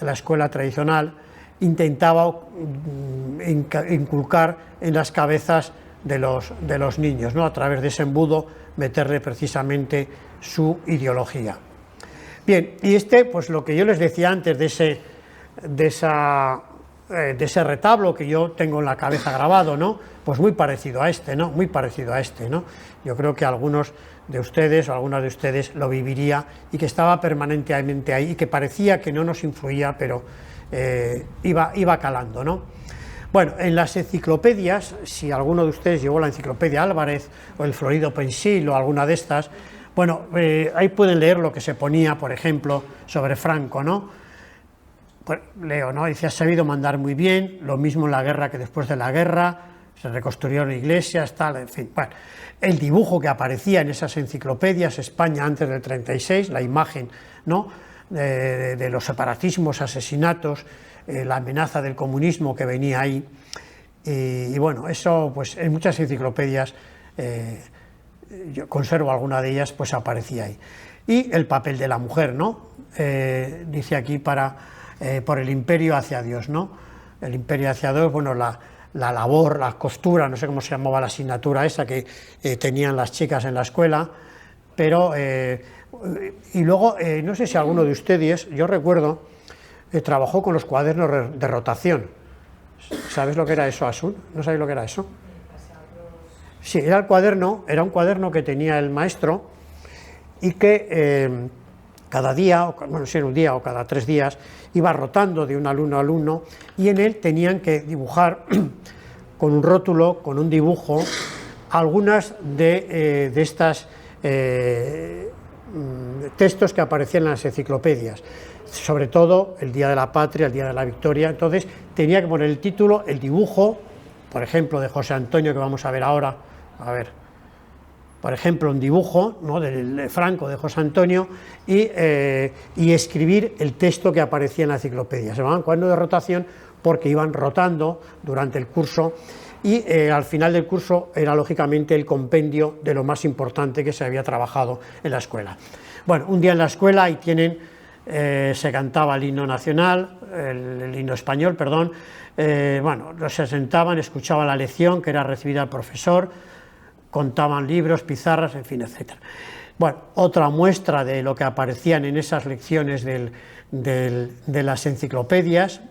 la escuela tradicional intentaba inculcar en las cabezas de los niños, ¿no?, a través de ese embudo meterle precisamente su ideología. Bien, y pues lo que yo les decía antes de ese retablo que yo tengo en la cabeza grabado, ¿no?, pues muy parecido a este, ¿no?, muy parecido a este, ¿no? Yo creo que algunos de ustedes o alguna de ustedes lo viviría y que estaba permanentemente ahí y que parecía que no nos influía, pero iba calando, ¿no? Bueno, en las enciclopedias, si alguno de ustedes llevó la enciclopedia Álvarez o el Florido Pensil o alguna de estas, bueno, ahí pueden leer lo que se ponía, por ejemplo, sobre Franco, ¿no? Pues leo, ¿no? Dice: ha sabido mandar muy bien, lo mismo en la guerra que después de la guerra, se reconstruyeron iglesias, tal, en fin. Bueno, el dibujo que aparecía en esas enciclopedias, España antes del 36, la imagen, ¿no?, de los separatismos, asesinatos, la amenaza del comunismo que venía ahí, y bueno, eso pues en muchas enciclopedias, yo conservo alguna de ellas, pues aparecía ahí. Y el papel de la mujer, ¿no? Dice aquí por el imperio hacia Dios, ¿no? El imperio hacia Dios, bueno, la labor, la costura, no sé cómo se llamaba la asignatura esa que tenían las chicas en la escuela, pero y luego, no sé si alguno de ustedes, yo recuerdo, trabajó con los cuadernos de rotación. ¿Sabes lo que era eso, Asun? ¿No sabéis lo que era eso? Sí, era un cuaderno que tenía el maestro y que cada día, bueno, si era un día o cada 3 días, iba rotando de un alumno a alumno, y en él tenían que dibujar con un rótulo, con un dibujo, algunas de estas textos que aparecían en las enciclopedias, sobre todo el Día de la Patria, el Día de la Victoria. Entonces tenía que poner el título, el dibujo, por ejemplo, de José Antonio, que vamos a ver ahora, por ejemplo, un dibujo, ¿no?, de Franco, de José Antonio, y escribir el texto que aparecía en la enciclopedia. Se llamaban cuadernos de rotación porque iban rotando durante el curso, y al final del curso era lógicamente el compendio de lo más importante que se había trabajado en la escuela. Bueno, un día en la escuela ahí tienen, se cantaba el himno nacional, el himno español, perdón, bueno, se sentaban, escuchaban la lección que era recibida al profesor, contaban libros, pizarras, en fin, etc. Bueno, otra muestra de lo que aparecían en esas lecciones de las enciclopedias: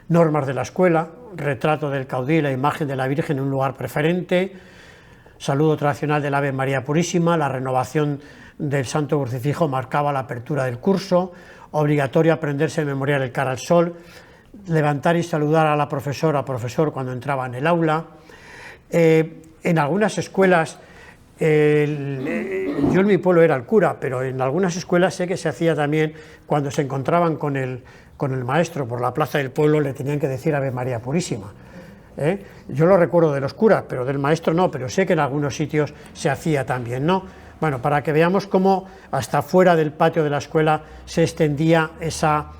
normas de la escuela, retrato del caudillo, la imagen de la Virgen en un lugar preferente, saludo tradicional del Ave María Purísima, la renovación del Santo Crucifijo marcaba la apertura del curso, obligatorio aprenderse a memoriar el Cara al Sol, levantar y saludar a la profesora o profesor cuando entraba en el aula. En algunas escuelas, yo en mi pueblo era el cura, pero en algunas escuelas sé que se hacía también, cuando se encontraban con el maestro por la plaza del pueblo, le tenían que decir Ave María Purísima. Yo lo recuerdo de los curas, pero del maestro no, pero sé que en algunos sitios se hacía también, ¿no? Bueno, para que veamos cómo hasta fuera del patio de la escuela se extendía esa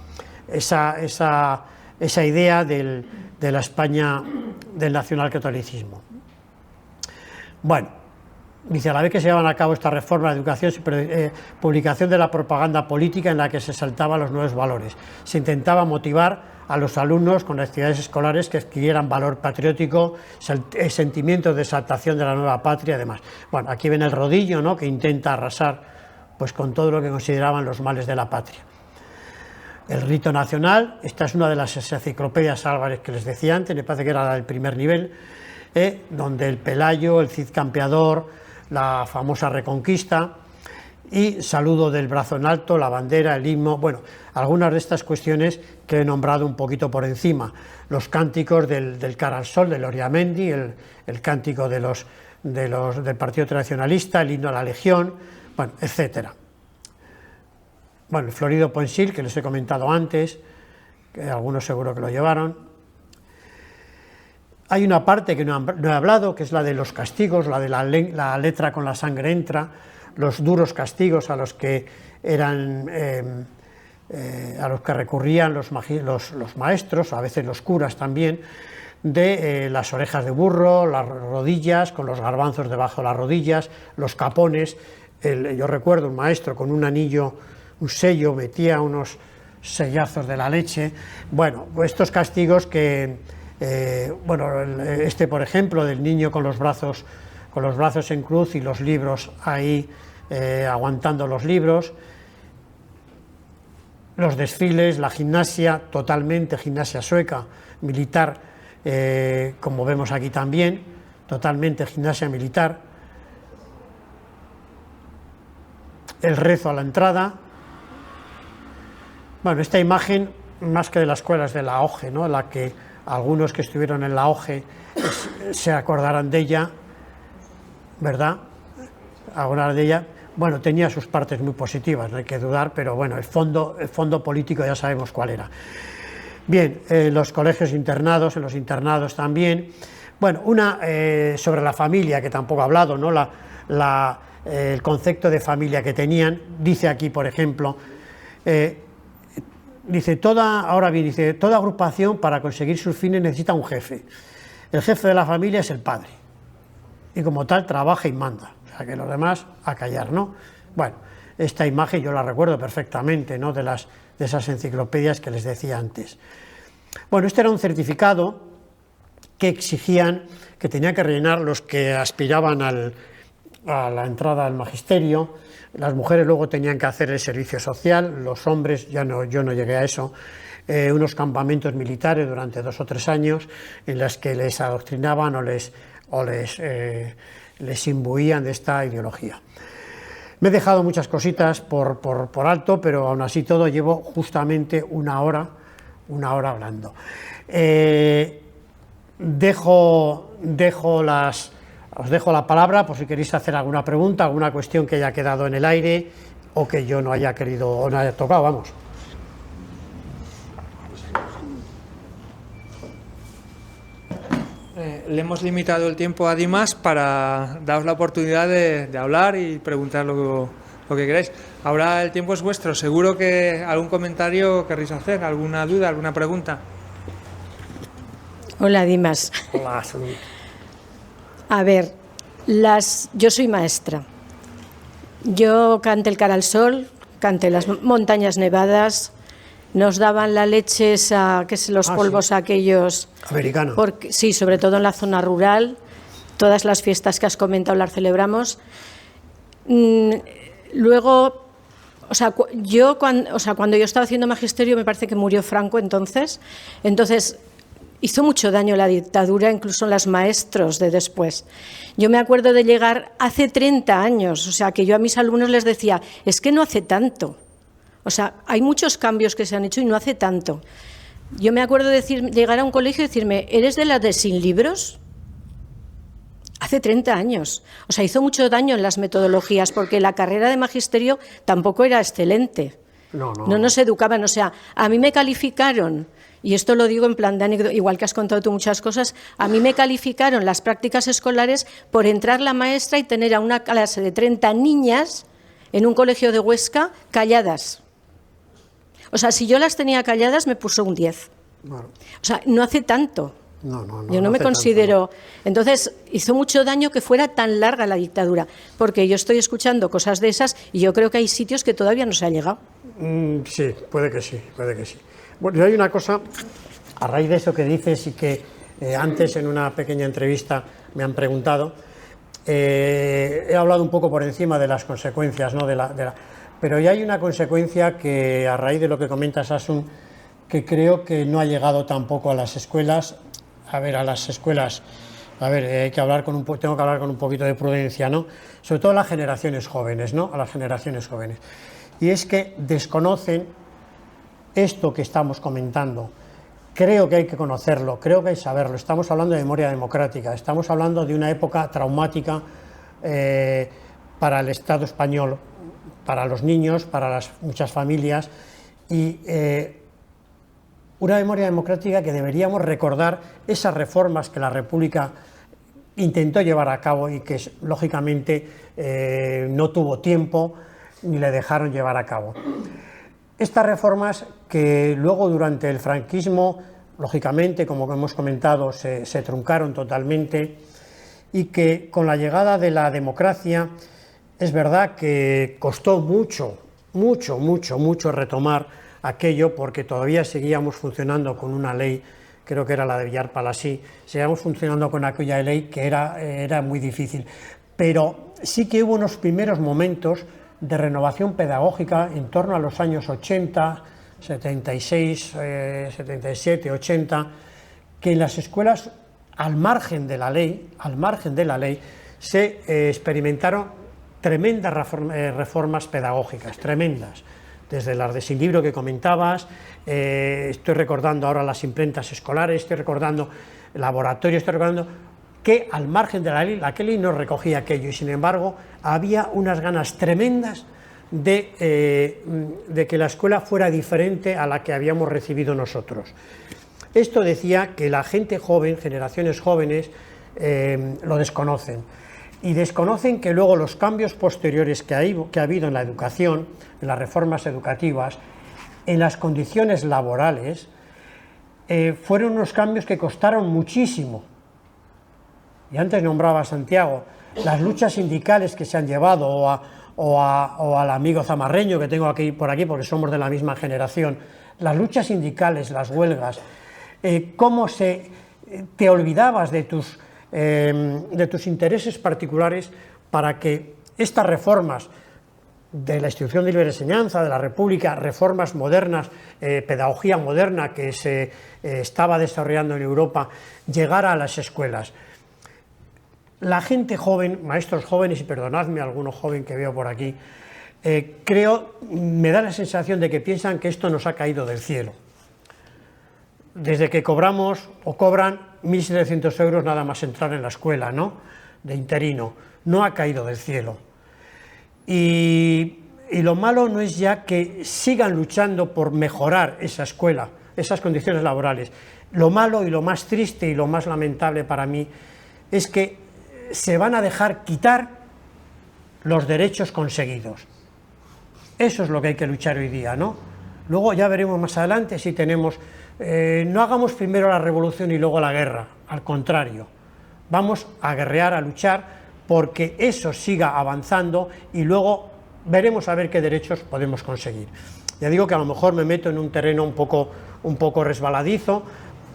idea de la España del nacionalcatolicismo. Bueno, dice: a la vez que se llevaban a cabo esta reforma de educación, publicación de la propaganda política en la que se saltaban los nuevos valores. Se intentaba motivar a los alumnos con actividades escolares que adquirieran valor patriótico, sentimientos de exaltación de la nueva patria y demás. Bueno, aquí ven el rodillo, ¿no?, que intenta arrasar pues con todo lo que consideraban los males de la patria. El rito nacional, esta es una de las enciclopedias Álvarez que les decía antes, me parece que era la del primer nivel, donde el Pelayo, el Cid Campeador, la famosa Reconquista, y saludo del brazo en alto, la bandera, el himno, bueno, algunas de estas cuestiones que he nombrado un poquito por encima, los cánticos del Cara al Sol, del Oriamendi, el cántico del Partido Tradicionalista, el himno a la Legión, bueno, etcétera. Bueno, el Florido Poensil, que les he comentado antes, que algunos seguro que lo llevaron. Hay una parte que no he hablado, que es la de los castigos, la de la letra con la sangre entra, los duros castigos a los que recurrían los maestros, a veces los curas también, de las orejas de burro, las rodillas, con los garbanzos debajo de las rodillas, los capones. Yo recuerdo un maestro con un anillo, un sello, metía unos sellazos de la leche. Bueno, estos castigos que, por ejemplo, del niño con los brazos en cruz y los libros ahí, aguantando los libros. Los desfiles, la gimnasia, totalmente gimnasia sueca, militar, como vemos aquí también, totalmente gimnasia militar. El rezo a la entrada. Bueno, esta imagen, más que de la escuela, es de la OGE, ¿no? La que algunos que estuvieron en la OGE se acordarán de ella, ¿verdad? Acordarán de ella. Bueno, tenía sus partes muy positivas, no hay que dudar, pero bueno, el fondo político ya sabemos cuál era. Bien, los colegios internados, en los internados también. Bueno, sobre la familia, que tampoco he hablado, ¿no? El concepto de familia que tenían. Dice aquí, por ejemplo, toda agrupación para conseguir sus fines necesita un jefe. El jefe de la familia es el padre, y como tal trabaja y manda. O sea, que los demás a callar, ¿no? Bueno, esta imagen yo la recuerdo perfectamente, ¿no? De esas enciclopedias que les decía antes. Bueno, este era un certificado que exigían, que tenían que rellenar los que aspiraban a la entrada al magisterio. Las mujeres luego tenían que hacer el servicio social, los hombres, yo no llegué a eso, unos campamentos militares durante 2 o 3 años en los que les adoctrinaban o les imbuían de esta ideología. Me he dejado muchas cositas por alto, pero aún así todo llevo justamente una hora hablando. Os dejo la palabra por si queréis hacer alguna pregunta, alguna cuestión que haya quedado en el aire o que yo no haya querido o no haya tocado, vamos. Le hemos limitado el tiempo a Dimas para daros la oportunidad de hablar y preguntar lo que queráis. Ahora el tiempo es vuestro. Seguro que algún comentario querréis hacer, alguna duda, alguna pregunta. Hola, Dimas. Hola, salud. A ver, yo soy maestra. Yo canté el Cara al Sol, canté las montañas nevadas. Nos daban la leche esa, que es los polvos sí. Aquellos... Americano. Sí, sobre todo en la zona rural. Todas las fiestas que has comentado las celebramos. Luego, cuando yo estaba haciendo magisterio, me parece que murió Franco entonces. Entonces, hizo mucho daño la dictadura, incluso en los maestros de después. Yo me acuerdo de llegar hace 30 años, o sea, que yo a mis alumnos les decía, es que no hace tanto. O sea, hay muchos cambios que se han hecho y no hace tanto. Yo me acuerdo de llegar a un colegio y decirme, ¿eres de las de sin libros? Hace 30 años. O sea, hizo mucho daño en las metodologías porque la carrera de magisterio tampoco era excelente. No nos educaban. O sea, a mí me calificaron, y esto lo digo en plan de anécdota, igual que has contado tú muchas cosas, a mí me calificaron las prácticas escolares por entrar la maestra y tener a una clase de 30 niñas en un colegio de Huesca calladas. O sea, si yo las tenía calladas, me puso un 10. Bueno. O sea, no hace tanto. Yo no me considero... Tanto, no. Entonces, hizo mucho daño que fuera tan larga la dictadura, porque yo estoy escuchando cosas de esas y yo creo que hay sitios que todavía no se ha llegado. Sí, puede que sí. Bueno, hay una cosa, a raíz de eso que dices y que antes en una pequeña entrevista me han preguntado, he hablado un poco por encima de las consecuencias, ¿no? Pero ya hay una consecuencia que, a raíz de lo que comentas, Asun, que creo que no ha llegado tampoco a las escuelas. Tengo que hablar con un poquito de prudencia, ¿no? Sobre todo a las generaciones jóvenes, ¿no? A las generaciones jóvenes. Y es que desconocen esto que estamos comentando. Creo que hay que conocerlo, creo que hay que saberlo. Estamos hablando de memoria democrática, estamos hablando de una época traumática para el Estado español, para los niños, para muchas familias, y una memoria democrática que deberíamos recordar esas reformas que la República intentó llevar a cabo y que lógicamente no tuvo tiempo ni le dejaron llevar a cabo. Estas reformas que luego durante el franquismo, lógicamente, como hemos comentado, se truncaron totalmente, y que con la llegada de la democracia es verdad que costó mucho retomar aquello, porque todavía seguíamos funcionando con una ley, creo que era la de Villar-Palasí, seguíamos funcionando con aquella ley que era muy difícil, pero sí que hubo unos primeros momentos de renovación pedagógica en torno a los años 80, 76, 77, 80, que en las escuelas, al margen de la ley, se experimentaron tremendas reformas pedagógicas, tremendas, desde las de sin libro que comentabas, estoy recordando ahora las imprentas escolares, estoy recordando laboratorios, estoy recordando que al margen de la ley no recogía aquello, y sin embargo había unas ganas tremendas de que la escuela fuera diferente a la que habíamos recibido nosotros. Esto decía que la gente joven, generaciones jóvenes, lo desconocen, y desconocen que luego los cambios posteriores que ha habido en la educación, en las reformas educativas, en las condiciones laborales, fueron unos cambios que costaron muchísimo. Y antes nombraba a Santiago las luchas sindicales que se han llevado, o al amigo zamarreño que tengo por aquí porque somos de la misma generación, las luchas sindicales, las huelgas, cómo te olvidabas de tus intereses particulares para que estas reformas de la institución de libre enseñanza, de la República, reformas modernas, pedagogía moderna que se estaba desarrollando en Europa, llegara a las escuelas. La gente joven, maestros jóvenes, y perdonadme a alguno joven que veo por aquí, me da la sensación de que piensan que esto nos ha caído del cielo. Desde que cobramos o cobran 1.700 euros nada más entrar en la escuela, ¿no?, de interino, no ha caído del cielo. Y lo malo no es ya que sigan luchando por mejorar esa escuela, esas condiciones laborales. Lo malo y lo más triste y lo más lamentable para mí es que se van a dejar quitar los derechos conseguidos. Eso es lo que hay que luchar hoy día, ¿no? Luego ya veremos más adelante si tenemos... no hagamos primero la revolución y luego la guerra, al contrario. Vamos a guerrear, a luchar, porque eso siga avanzando y luego veremos a ver qué derechos podemos conseguir. Ya digo que a lo mejor me meto en un terreno un poco resbaladizo,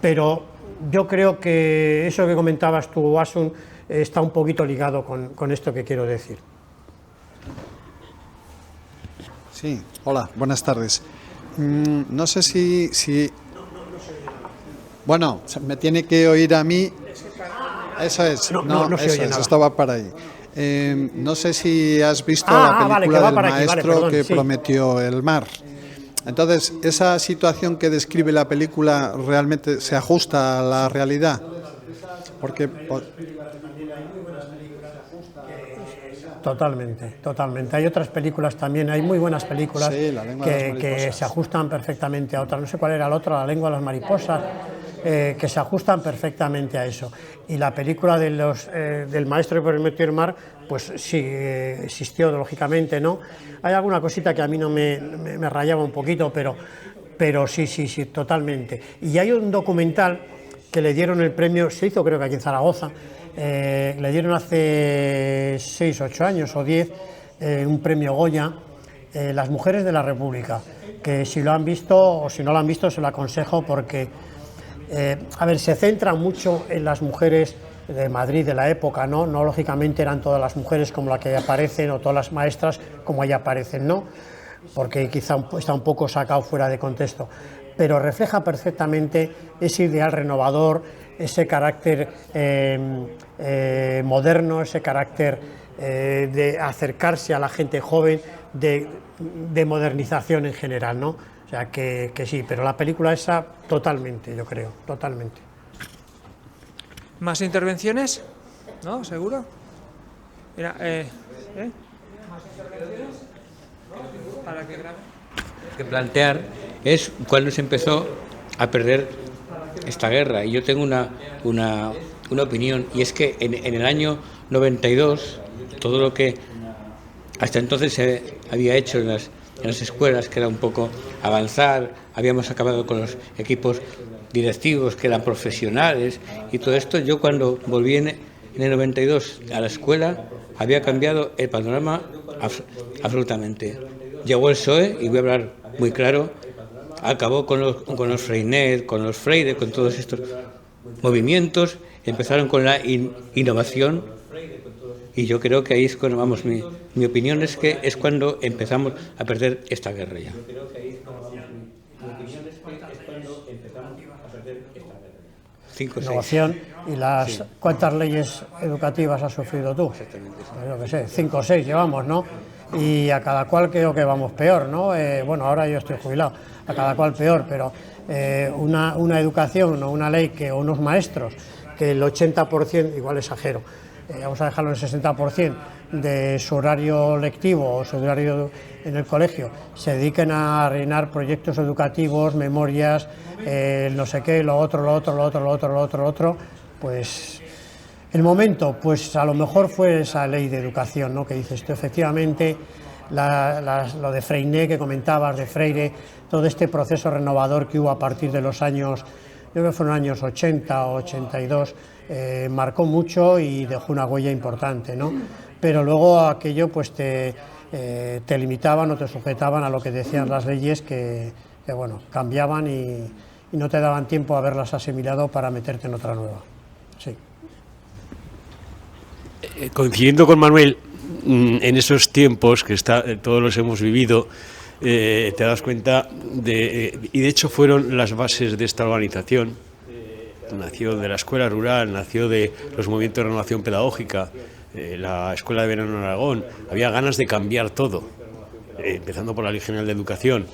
pero yo creo que eso que comentabas tú, Asun, está un poquito ligado con esto que quiero decir. Sí, hola, buenas tardes. No sé si... Bueno, me tiene que oír a mí. Eso es, no se oye nada. Esto va para ahí. No sé si has visto la película del maestro que prometió el mar. Entonces, ¿esa situación que describe la película realmente se ajusta a la realidad? Porque... Totalmente. Hay otras películas también, hay muy buenas películas que se ajustan perfectamente a otras. No sé cuál era la otra, La lengua de las mariposas, que se ajustan perfectamente a eso. Y la película del maestro que prometió el mar, pues sí, existió lógicamente, ¿no? Hay alguna cosita que a mí no me rayaba un poquito, pero sí, totalmente. Y hay un documental que le dieron el premio, se hizo creo que aquí en Zaragoza, le dieron hace 6, 8 años o 10 un premio Goya, Las mujeres de la República, que si lo han visto o si no lo han visto se lo aconsejo porque, se centra mucho en las mujeres de Madrid de la época, ¿no? No lógicamente eran todas las mujeres como las que aparecen o todas las maestras como ahí aparecen, ¿no? Porque quizá está un poco sacado fuera de contexto, pero refleja perfectamente ese ideal renovador, ese carácter moderno, ese carácter de acercarse a la gente joven, de modernización en general, ¿no? O sea que sí, pero la película esa totalmente, yo creo, totalmente. ¿Más intervenciones? ¿No? ¿Seguro? Mira, ¿Más intervenciones? que plantear es cuando se empezó a perder esta guerra. Y yo tengo una opinión, y es que en el año 92 todo lo que hasta entonces se había hecho en las escuelas, que era un poco avanzar, habíamos acabado con los equipos directivos que eran profesionales y todo esto. Yo cuando volví en el 92 a la escuela había cambiado el panorama absolutamente. Llegó el PSOE, y voy a hablar muy claro, acabó con los Freinet, con los Freire, con todos estos movimientos, empezaron con la innovación, y yo creo que ahí es cuando, vamos, mi opinión es que es cuando empezamos a perder esta guerra ya. Innovación y las sí. ¿Cuántas leyes educativas has sufrido tú? Exactamente. Yo qué sé, 5 o 6 llevamos, ¿no? Y a cada cual creo que vamos peor, ¿no? Bueno, ahora yo estoy jubilado, a cada cual peor, pero una educación o una ley que unos maestros que el 80%, igual exagero, vamos a dejarlo en el 60% de su horario lectivo o su horario en el colegio, se dediquen a rellenar proyectos educativos, memorias, no sé qué, lo otro, pues el momento, pues a lo mejor fue esa ley de educación, ¿no? Que dices tú, efectivamente, lo de Freinet que comentabas, de Freire, todo este proceso renovador que hubo a partir de los años, yo creo que fueron años 80 o 82, marcó mucho y dejó una huella importante, ¿no? Pero luego aquello pues te limitaban o te sujetaban a lo que decían las leyes que bueno, cambiaban y no te daban tiempo a haberlas asimilado para meterte en otra nueva. Sí. Coincidiendo con Manuel, en esos tiempos que todos los hemos vivido, te das cuenta y de hecho fueron las bases de esta organización. Nació de la escuela rural, nació de los movimientos de renovación pedagógica, la escuela de verano en Aragón. Había ganas de cambiar todo, empezando por la Ley General de Educación.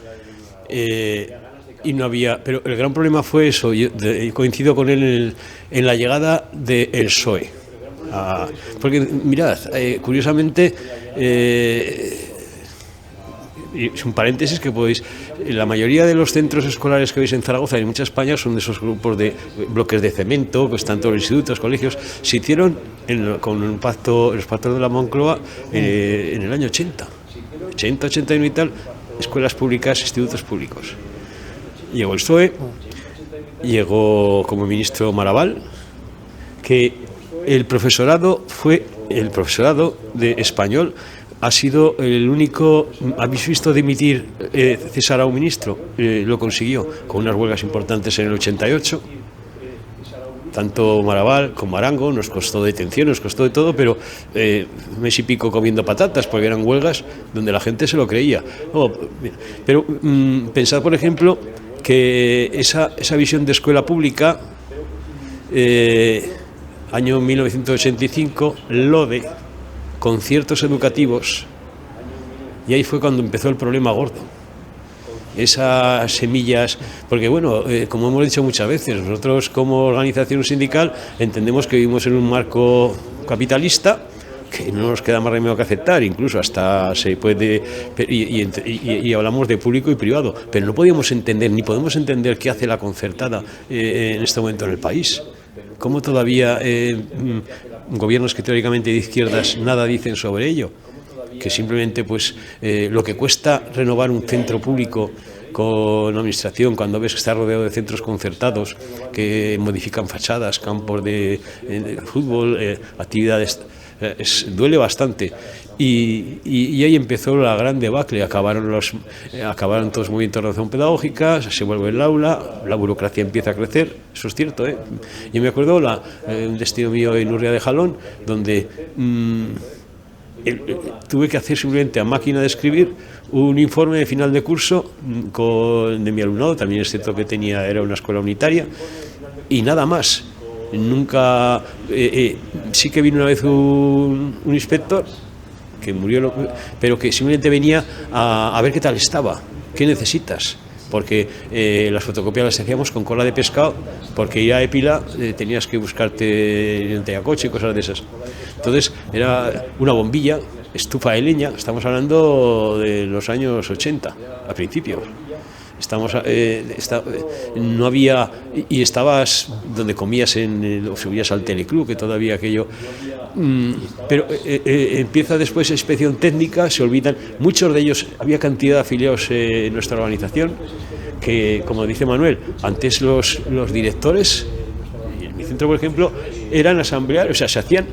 Y no había, pero el gran problema fue eso. Yo coincido con él en la llegada del PSOE. Porque mirad, curiosamente, es un paréntesis que podéis, la mayoría de los centros escolares que veis en Zaragoza y en mucha España son de esos grupos de bloques de cemento, que están todos los institutos, colegios, se hicieron con un pacto, los pactos de la Moncloa en el año 80, 81 y tal, escuelas públicas, institutos públicos. Llegó el PSOE, llegó como ministro Maraval, que el profesorado de español ha sido el único. ¿Habéis visto dimitir, cesar a un ministro? Lo consiguió con unas huelgas importantes en el 88. Tanto Maraval como Arango, nos costó detención, nos costó de todo, pero mes y pico comiendo patatas, porque eran huelgas donde la gente se lo creía. Pero pensad, por ejemplo, que esa visión de escuela pública, año 1985, LODE, conciertos educativos, y ahí fue cuando empezó el problema gordo. Esas semillas, porque bueno, como hemos dicho muchas veces, nosotros como organización sindical entendemos que vivimos en un marco capitalista que no nos queda más remedio que aceptar, incluso hasta se puede, y hablamos de público y privado, pero no podíamos entender, ni podemos entender qué hace la concertada en este momento en el país. Cómo todavía gobiernos que teóricamente de izquierdas nada dicen sobre ello, que simplemente pues lo que cuesta renovar un centro público con administración, cuando ves que está rodeado de centros concertados que modifican fachadas, campos de fútbol, actividades, duele bastante. Y ahí empezó la gran debacle, acabaron todos los movimientos de renovación pedagógica, se vuelve el aula, la burocracia empieza a crecer, eso es cierto, ¿eh? Yo me acuerdo un destino mío en Urria de Jalón, donde tuve que hacer simplemente a máquina de escribir un informe de final de curso de mi alumnado, también es cierto que era una escuela unitaria, y nada más. Nunca, sí que vino una vez un inspector que murió, pero que simplemente venía a ver qué tal estaba, qué necesitas, porque las fotocopias las hacíamos con cola de pescado, porque ir a Épila tenías que buscarte en Teacoche y cosas de esas. Entonces era una bombilla estufa de leña, estamos hablando de los años 80, a principios. No había, y estabas donde comías o subías al teleclub, que todavía aquello, pero empieza después inspección técnica, se olvidan, muchos de ellos, había cantidad de afiliados en nuestra organización, que como dice Manuel, antes los directores, en mi centro por ejemplo, eran asamblearios, o sea, se hacían,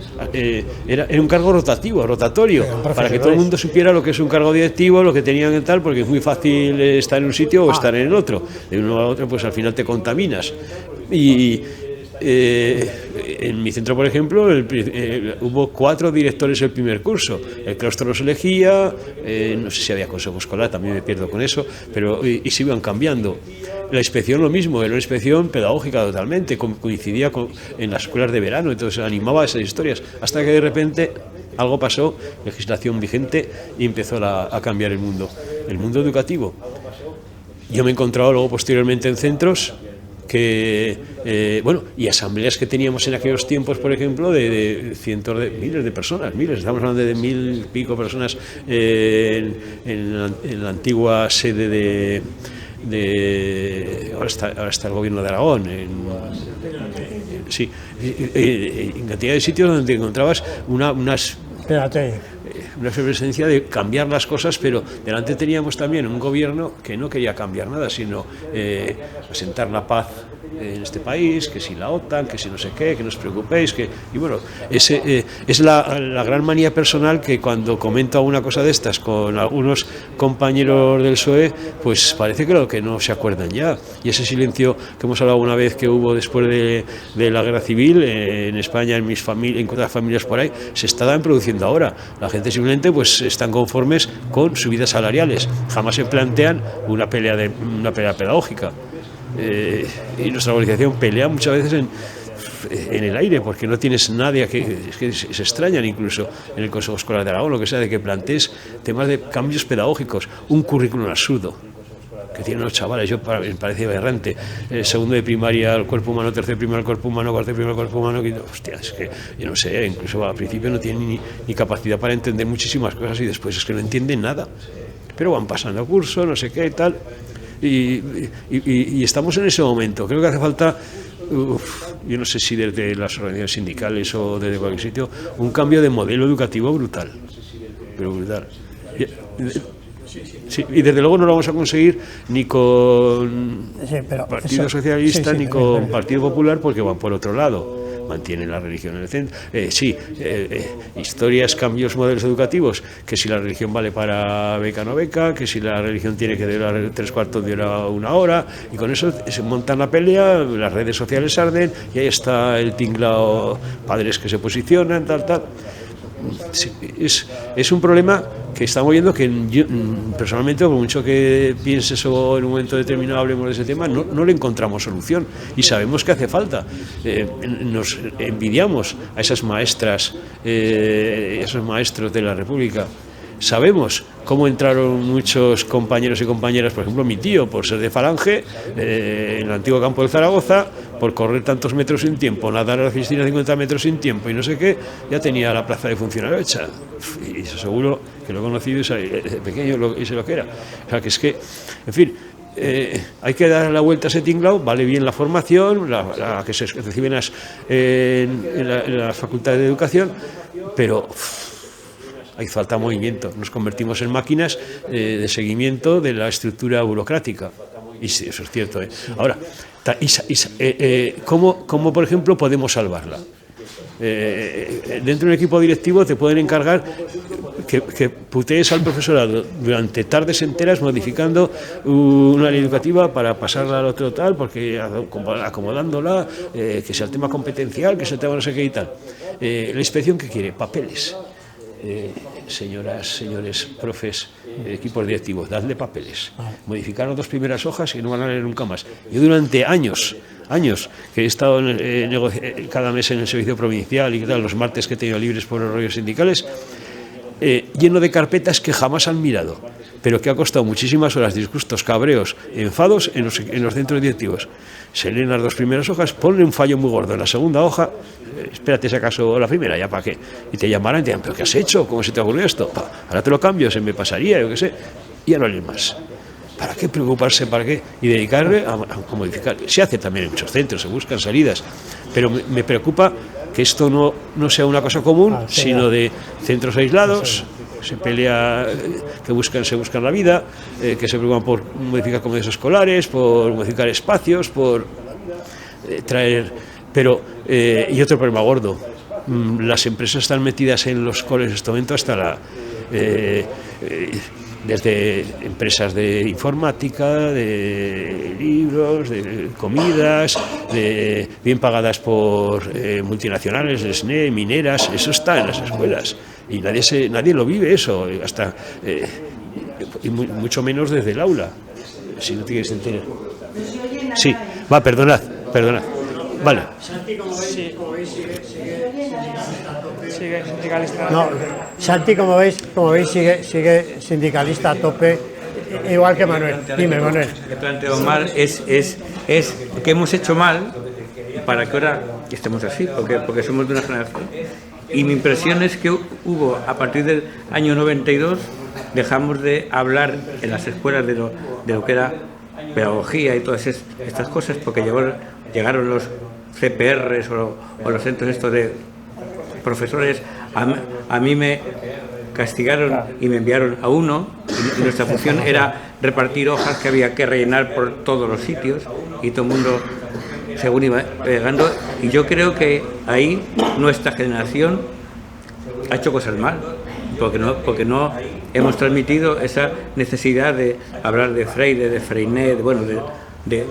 era un cargo rotatorio, para que todo el mundo supiera lo que es un cargo directivo, lo que tenían y tal, porque es muy fácil estar en un sitio o estar en el otro. De uno a otro, pues al final te contaminas. Y en mi centro, por ejemplo, hubo 4 directores el primer curso. El claustro los elegía, no sé si había consejo escolar, también me pierdo con eso, pero y se iban cambiando. La inspección lo mismo, era una inspección pedagógica totalmente, coincidía en las escuelas de verano, entonces animaba a esas historias, hasta que de repente algo pasó, legislación vigente, y empezó a cambiar el mundo educativo. Yo me he encontrado luego posteriormente en centros y asambleas que teníamos en aquellos tiempos, por ejemplo, de cientos de miles de personas, estamos hablando de 1000 y pico personas en la antigua sede ahora está el gobierno de Aragón, en cantidad de sitios donde encontrabas una presencia de cambiar las cosas, pero delante teníamos también un gobierno que no quería cambiar nada, sino asentar la paz en este país, que si la OTAN, que si no sé qué, que no os preocupéis, y bueno, es la gran manía personal que cuando comento una cosa de estas con algunos compañeros del PSOE, pues parece que no se acuerdan ya, y ese silencio que hemos hablado una vez que hubo después de la guerra civil en España, en otras familias por ahí, se está produciendo ahora. La gente simplemente pues están conformes con subidas salariales, jamás se plantean una pelea pedagógica. Y nuestra organización pelea muchas veces en el aire, porque no tienes nadie es que se extrañan incluso en el Consejo Escolar de Aragón, lo que sea, de que plantees temas de cambios pedagógicos, un currículum absurdo que tienen los chavales, me parece aberrante. Segundo de primaria el cuerpo humano, tercero de primaria el cuerpo humano, cuarto de primaria el cuerpo humano, hostia, es que yo no sé, incluso al principio no tienen ni capacidad para entender muchísimas cosas y después es que no entienden nada, pero van pasando curso, no sé qué y tal. Y estamos en ese momento. Creo que hace falta, yo no sé si desde las organizaciones sindicales o desde cualquier sitio, un cambio de modelo educativo brutal, pero brutal. Sí, y desde luego no lo vamos a conseguir ni con Partido Socialista ni con Partido Popular, porque van por otro lado. Mantienen la religión en el centro. Historias, cambios, modelos educativos, que si la religión vale para beca no beca, que si la religión tiene que durar 3/4 de hora o 1 hora, y con eso se montan la pelea, las redes sociales arden, y ahí está el tinglao, padres que se posicionan, tal. Sí, es un problema que estamos viendo que yo, personalmente, por mucho que pienses o en un momento determinado hablemos de ese tema, no le encontramos solución y sabemos que hace falta. Nos envidiamos a esas maestras, esos maestros de la República. Sabemos cómo entraron muchos compañeros y compañeras, por ejemplo mi tío, por ser de Falange, en el antiguo campo de Zaragoza, por correr tantos metros sin tiempo, nadar a la piscina 50 metros sin tiempo y no sé qué, ya tenía la plaza de funcionario hecha. Y eso seguro que lo he conocido de pequeño y sé lo que era. O sea, que es que, en fin, hay que dar la vuelta a ese tinglao, vale bien la formación, la que se reciben en la Facultad de Educación, pero hay falta movimiento, nos convertimos en máquinas de seguimiento de la estructura burocrática, y sí, eso es cierto. Ahora, ¿cómo por ejemplo podemos salvarla? Dentro de un equipo directivo te pueden encargar que putees al profesorado durante tardes enteras modificando una ley educativa para pasarla al otro tal, porque acomodándola, que sea el tema competencial, que sea el tema no sé qué y tal. La inspección, ¿qué quiere? Papeles. Señoras, señores, profes, equipos directivos, dadle papeles, modificar las 2 primeras hojas y no van a leer nunca más. Yo durante años que he estado cada mes en el servicio provincial y tal, los martes que he tenido libres por los rollos sindicales, lleno de carpetas que jamás han mirado. pero que ha costado muchísimas horas, disgustos, cabreos, enfados en los centros directivos. Se leen las 2 primeras hojas, ponle un fallo muy gordo en la segunda hoja, espérate si acaso la primera, ya para qué, y te llamarán y te dirán, ¿pero qué has hecho? ¿Cómo se te ocurrió esto? Ahora te lo cambio, se me pasaría, yo qué sé, y ya no lees más. ¿Para qué preocuparse? ¿Para qué? Y dedicarle a modificar. Se hace también en muchos centros, se buscan salidas, pero me preocupa que esto no sea una cosa común, sino de centros aislados, se pelea, se buscan la vida, que se preocupan por modificar comedores escolares, por modificar espacios, por traer... Pero, y otro problema gordo, las empresas están metidas en los coles en este momento hasta desde empresas de informática, de libros, de comidas, bien pagadas por multinacionales, de SNE, mineras, eso está en las escuelas y nadie lo vive eso, hasta y mucho menos desde el aula, si no tienes entender. Sí, perdonad. Vale. Santi, como veis, sigue sindicalista. No, Santi, como veis, sigue sindicalista a tope, igual que Manuel. Dime, Manuel. Lo que planteo mal es que hemos hecho mal para que ahora estemos así, porque somos de una generación. Y mi impresión es que a partir del año 92, dejamos de hablar en las escuelas de lo que era pedagogía y todas estas cosas, porque llegaron los CPRs o los centros estos de profesores. A mí me castigaron y me enviaron a uno, y nuestra función era repartir hojas que había que rellenar por todos los sitios, y todo el mundo según iba pegando, y yo creo que ahí nuestra generación ha hecho cosas mal, porque no hemos transmitido esa necesidad de hablar de Freire, de Freinet, de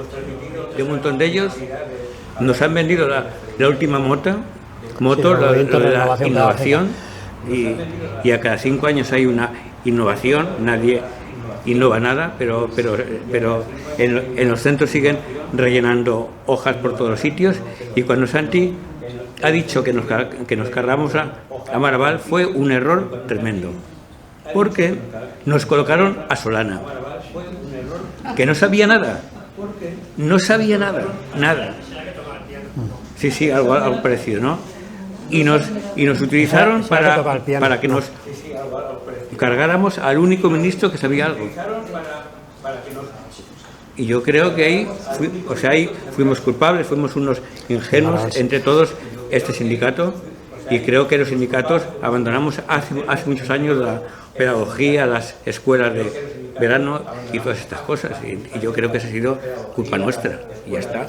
un montón de ellos. Nos han vendido la última moto, lo de la innovación, y a cada 5 años hay una innovación, nadie innova nada, pero en los centros siguen rellenando hojas por todos los sitios, y cuando Santi ha dicho que nos cargamos a Maraval fue un error tremendo, porque nos colocaron a Solana, que no sabía nada, nada. Sí, algo parecido, ¿no? Y nos utilizaron para que nos cargáramos al único ministro que sabía algo. Y yo creo que ahí fuimos culpables, fuimos unos ingenuos entre todos este sindicato, y creo que los sindicatos abandonamos hace muchos años la pedagogía, las escuelas de verano y todas estas cosas, y yo creo que esa ha sido culpa nuestra, y ya está.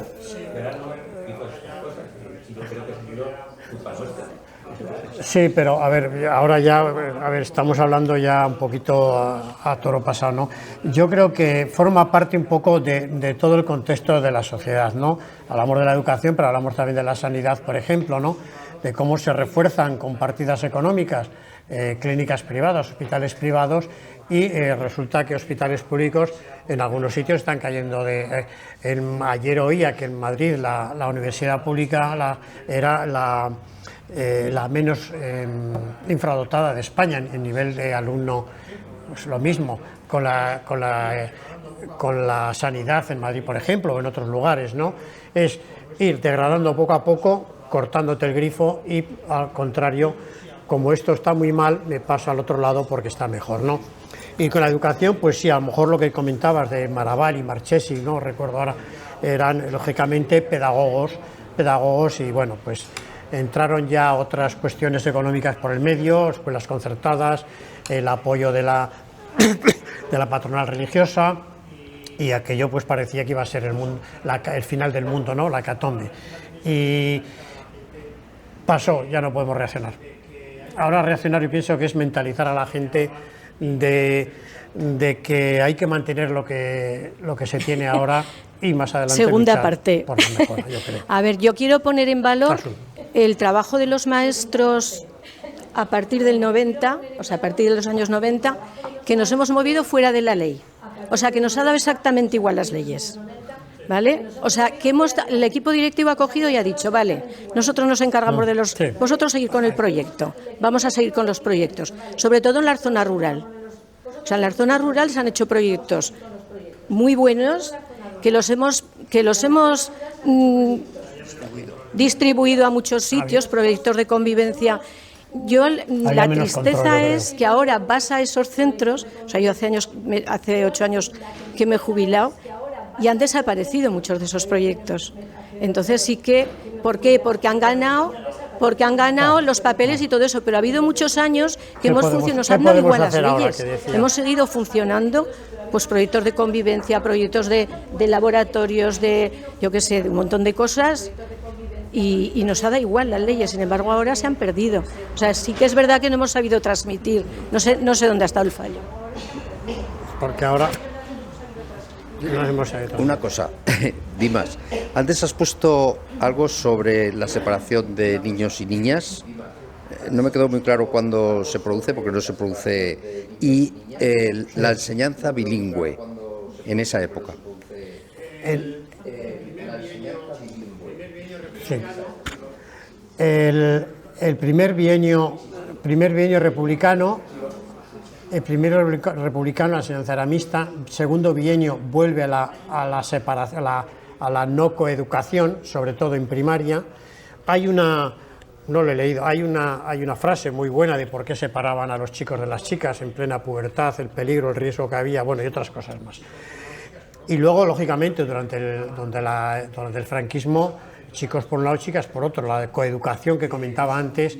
Sí, pero a ver, ahora ya, estamos hablando ya un poquito a toro pasado, ¿no? Yo creo que forma parte un poco de todo el contexto de la sociedad, ¿no? Hablamos de la educación, pero hablamos también de la sanidad, por ejemplo, ¿no? De cómo se refuerzan con partidas económicas clínicas privadas, hospitales privados, y resulta que hospitales públicos en algunos sitios están cayendo ayer oía que en Madrid la universidad pública era la menos infradotada de España en nivel de alumno. Pues lo mismo con la sanidad en Madrid, por ejemplo, o en otros lugares, ¿no? Es ir degradando poco a poco, cortándote el grifo, y al contrario, como esto está muy mal, me paso al otro lado porque está mejor, ¿no? Y con la educación, pues sí, a lo mejor lo que comentabas de Maraval y Marchesi, no recuerdo ahora, eran lógicamente pedagogos, y bueno, pues entraron ya otras cuestiones económicas por el medio, escuelas concertadas, el apoyo de la patronal religiosa, y aquello pues parecía que iba a ser el final del mundo, ¿no? La hecatombe. Y pasó, ya no podemos reaccionar. Ahora reaccionar, yo pienso que es mentalizar a la gente de que hay que mantener lo que se tiene ahora, y más adelante segunda parte por la mejora, yo creo. A ver, yo quiero poner en valor el trabajo de los maestros a partir del 90, o sea, a partir de los años 90, que nos hemos movido fuera de la ley. O sea, que nos ha dado exactamente igual las leyes. ¿Vale? O sea, que el equipo directivo ha cogido y ha dicho, vale, nosotros nos encargamos de los... Vosotros seguir con el proyecto, vamos a seguir con los proyectos, sobre todo en la zona rural. O sea, en las zonas rurales han hecho proyectos muy buenos que los hemos distribuido a muchos sitios, proyectos de convivencia. La tristeza es que ahora vas a esos centros, o sea, yo hace 8 años que me he jubilado y han desaparecido muchos de esos proyectos. Entonces sí que, ¿por qué? Porque han ganado los papeles y todo eso, pero ha habido muchos años que hemos funcionado, nos han dado igual las leyes, hemos seguido funcionando, pues proyectos de convivencia, proyectos de laboratorios, de un montón de cosas, y nos ha dado igual las leyes, sin embargo ahora se han perdido. O sea, sí que es verdad que no hemos sabido transmitir, no sé dónde ha estado el fallo. Porque ahora no hemos sabido. Una cosa, Dimas, antes has puesto algo sobre la separación de niños y niñas. No me quedó muy claro cuándo se produce, porque no se produce, y la enseñanza bilingüe en esa época. Sí. El primer bienio republicano, la enseñanza era mixta. Segundo bienio vuelve a la separación, a la no coeducación, sobre todo en primaria. No lo he leído, hay una frase muy buena de por qué separaban a los chicos de las chicas en plena pubertad, el peligro, el riesgo que había, bueno, y otras cosas más. Y luego, lógicamente, durante el franquismo, chicos por un lado, chicas por otro, la coeducación que comentaba antes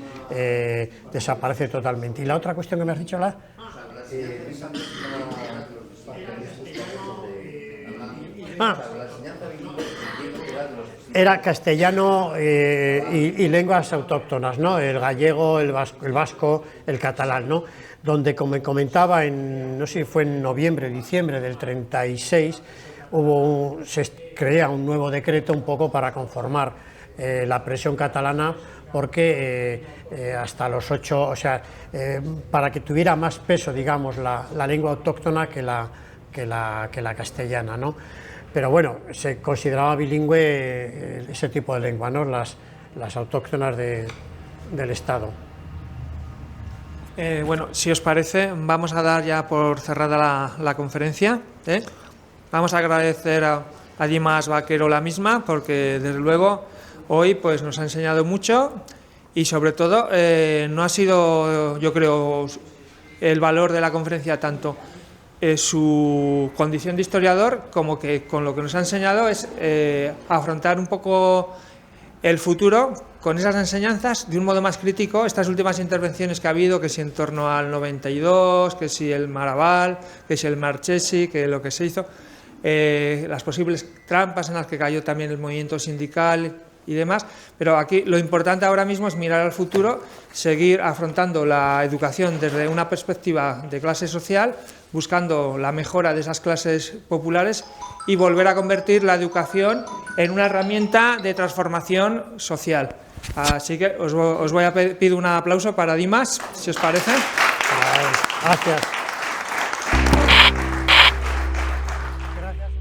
desaparece totalmente. ¿Y la otra cuestión que me has dicho, la? Era castellano y lenguas autóctonas, ¿no? El gallego, el vasco, el catalán, ¿no? Donde, como comentaba, no sé si fue en noviembre, diciembre del 36, se crea un nuevo decreto un poco para conformar la presión catalana, porque hasta los 8, o sea, para que tuviera más peso, digamos, la lengua autóctona que la castellana, ¿no? Pero bueno, se consideraba bilingüe ese tipo de lengua, ¿no? Las autóctonas del Estado. Bueno, si os parece, vamos a dar ya por cerrada la conferencia. Vamos a agradecer a Dimas Vaquero la misma, porque desde luego hoy pues nos ha enseñado mucho, y sobre todo no ha sido, yo creo, el valor de la conferencia tanto su condición de historiador, como que con lo que nos ha enseñado es afrontar un poco el futuro con esas enseñanzas de un modo más crítico. Estas últimas intervenciones que ha habido, que si en torno al 92, que si el Maraval, que si el Marchesi, que lo que se hizo, las posibles trampas en las que cayó también el movimiento sindical y demás, pero aquí lo importante ahora mismo es mirar al futuro, seguir afrontando la educación desde una perspectiva de clase social, buscando la mejora de esas clases populares y volver a convertir la educación en una herramienta de transformación social. Así que os pido un aplauso para Dimas, si os parece. Gracias.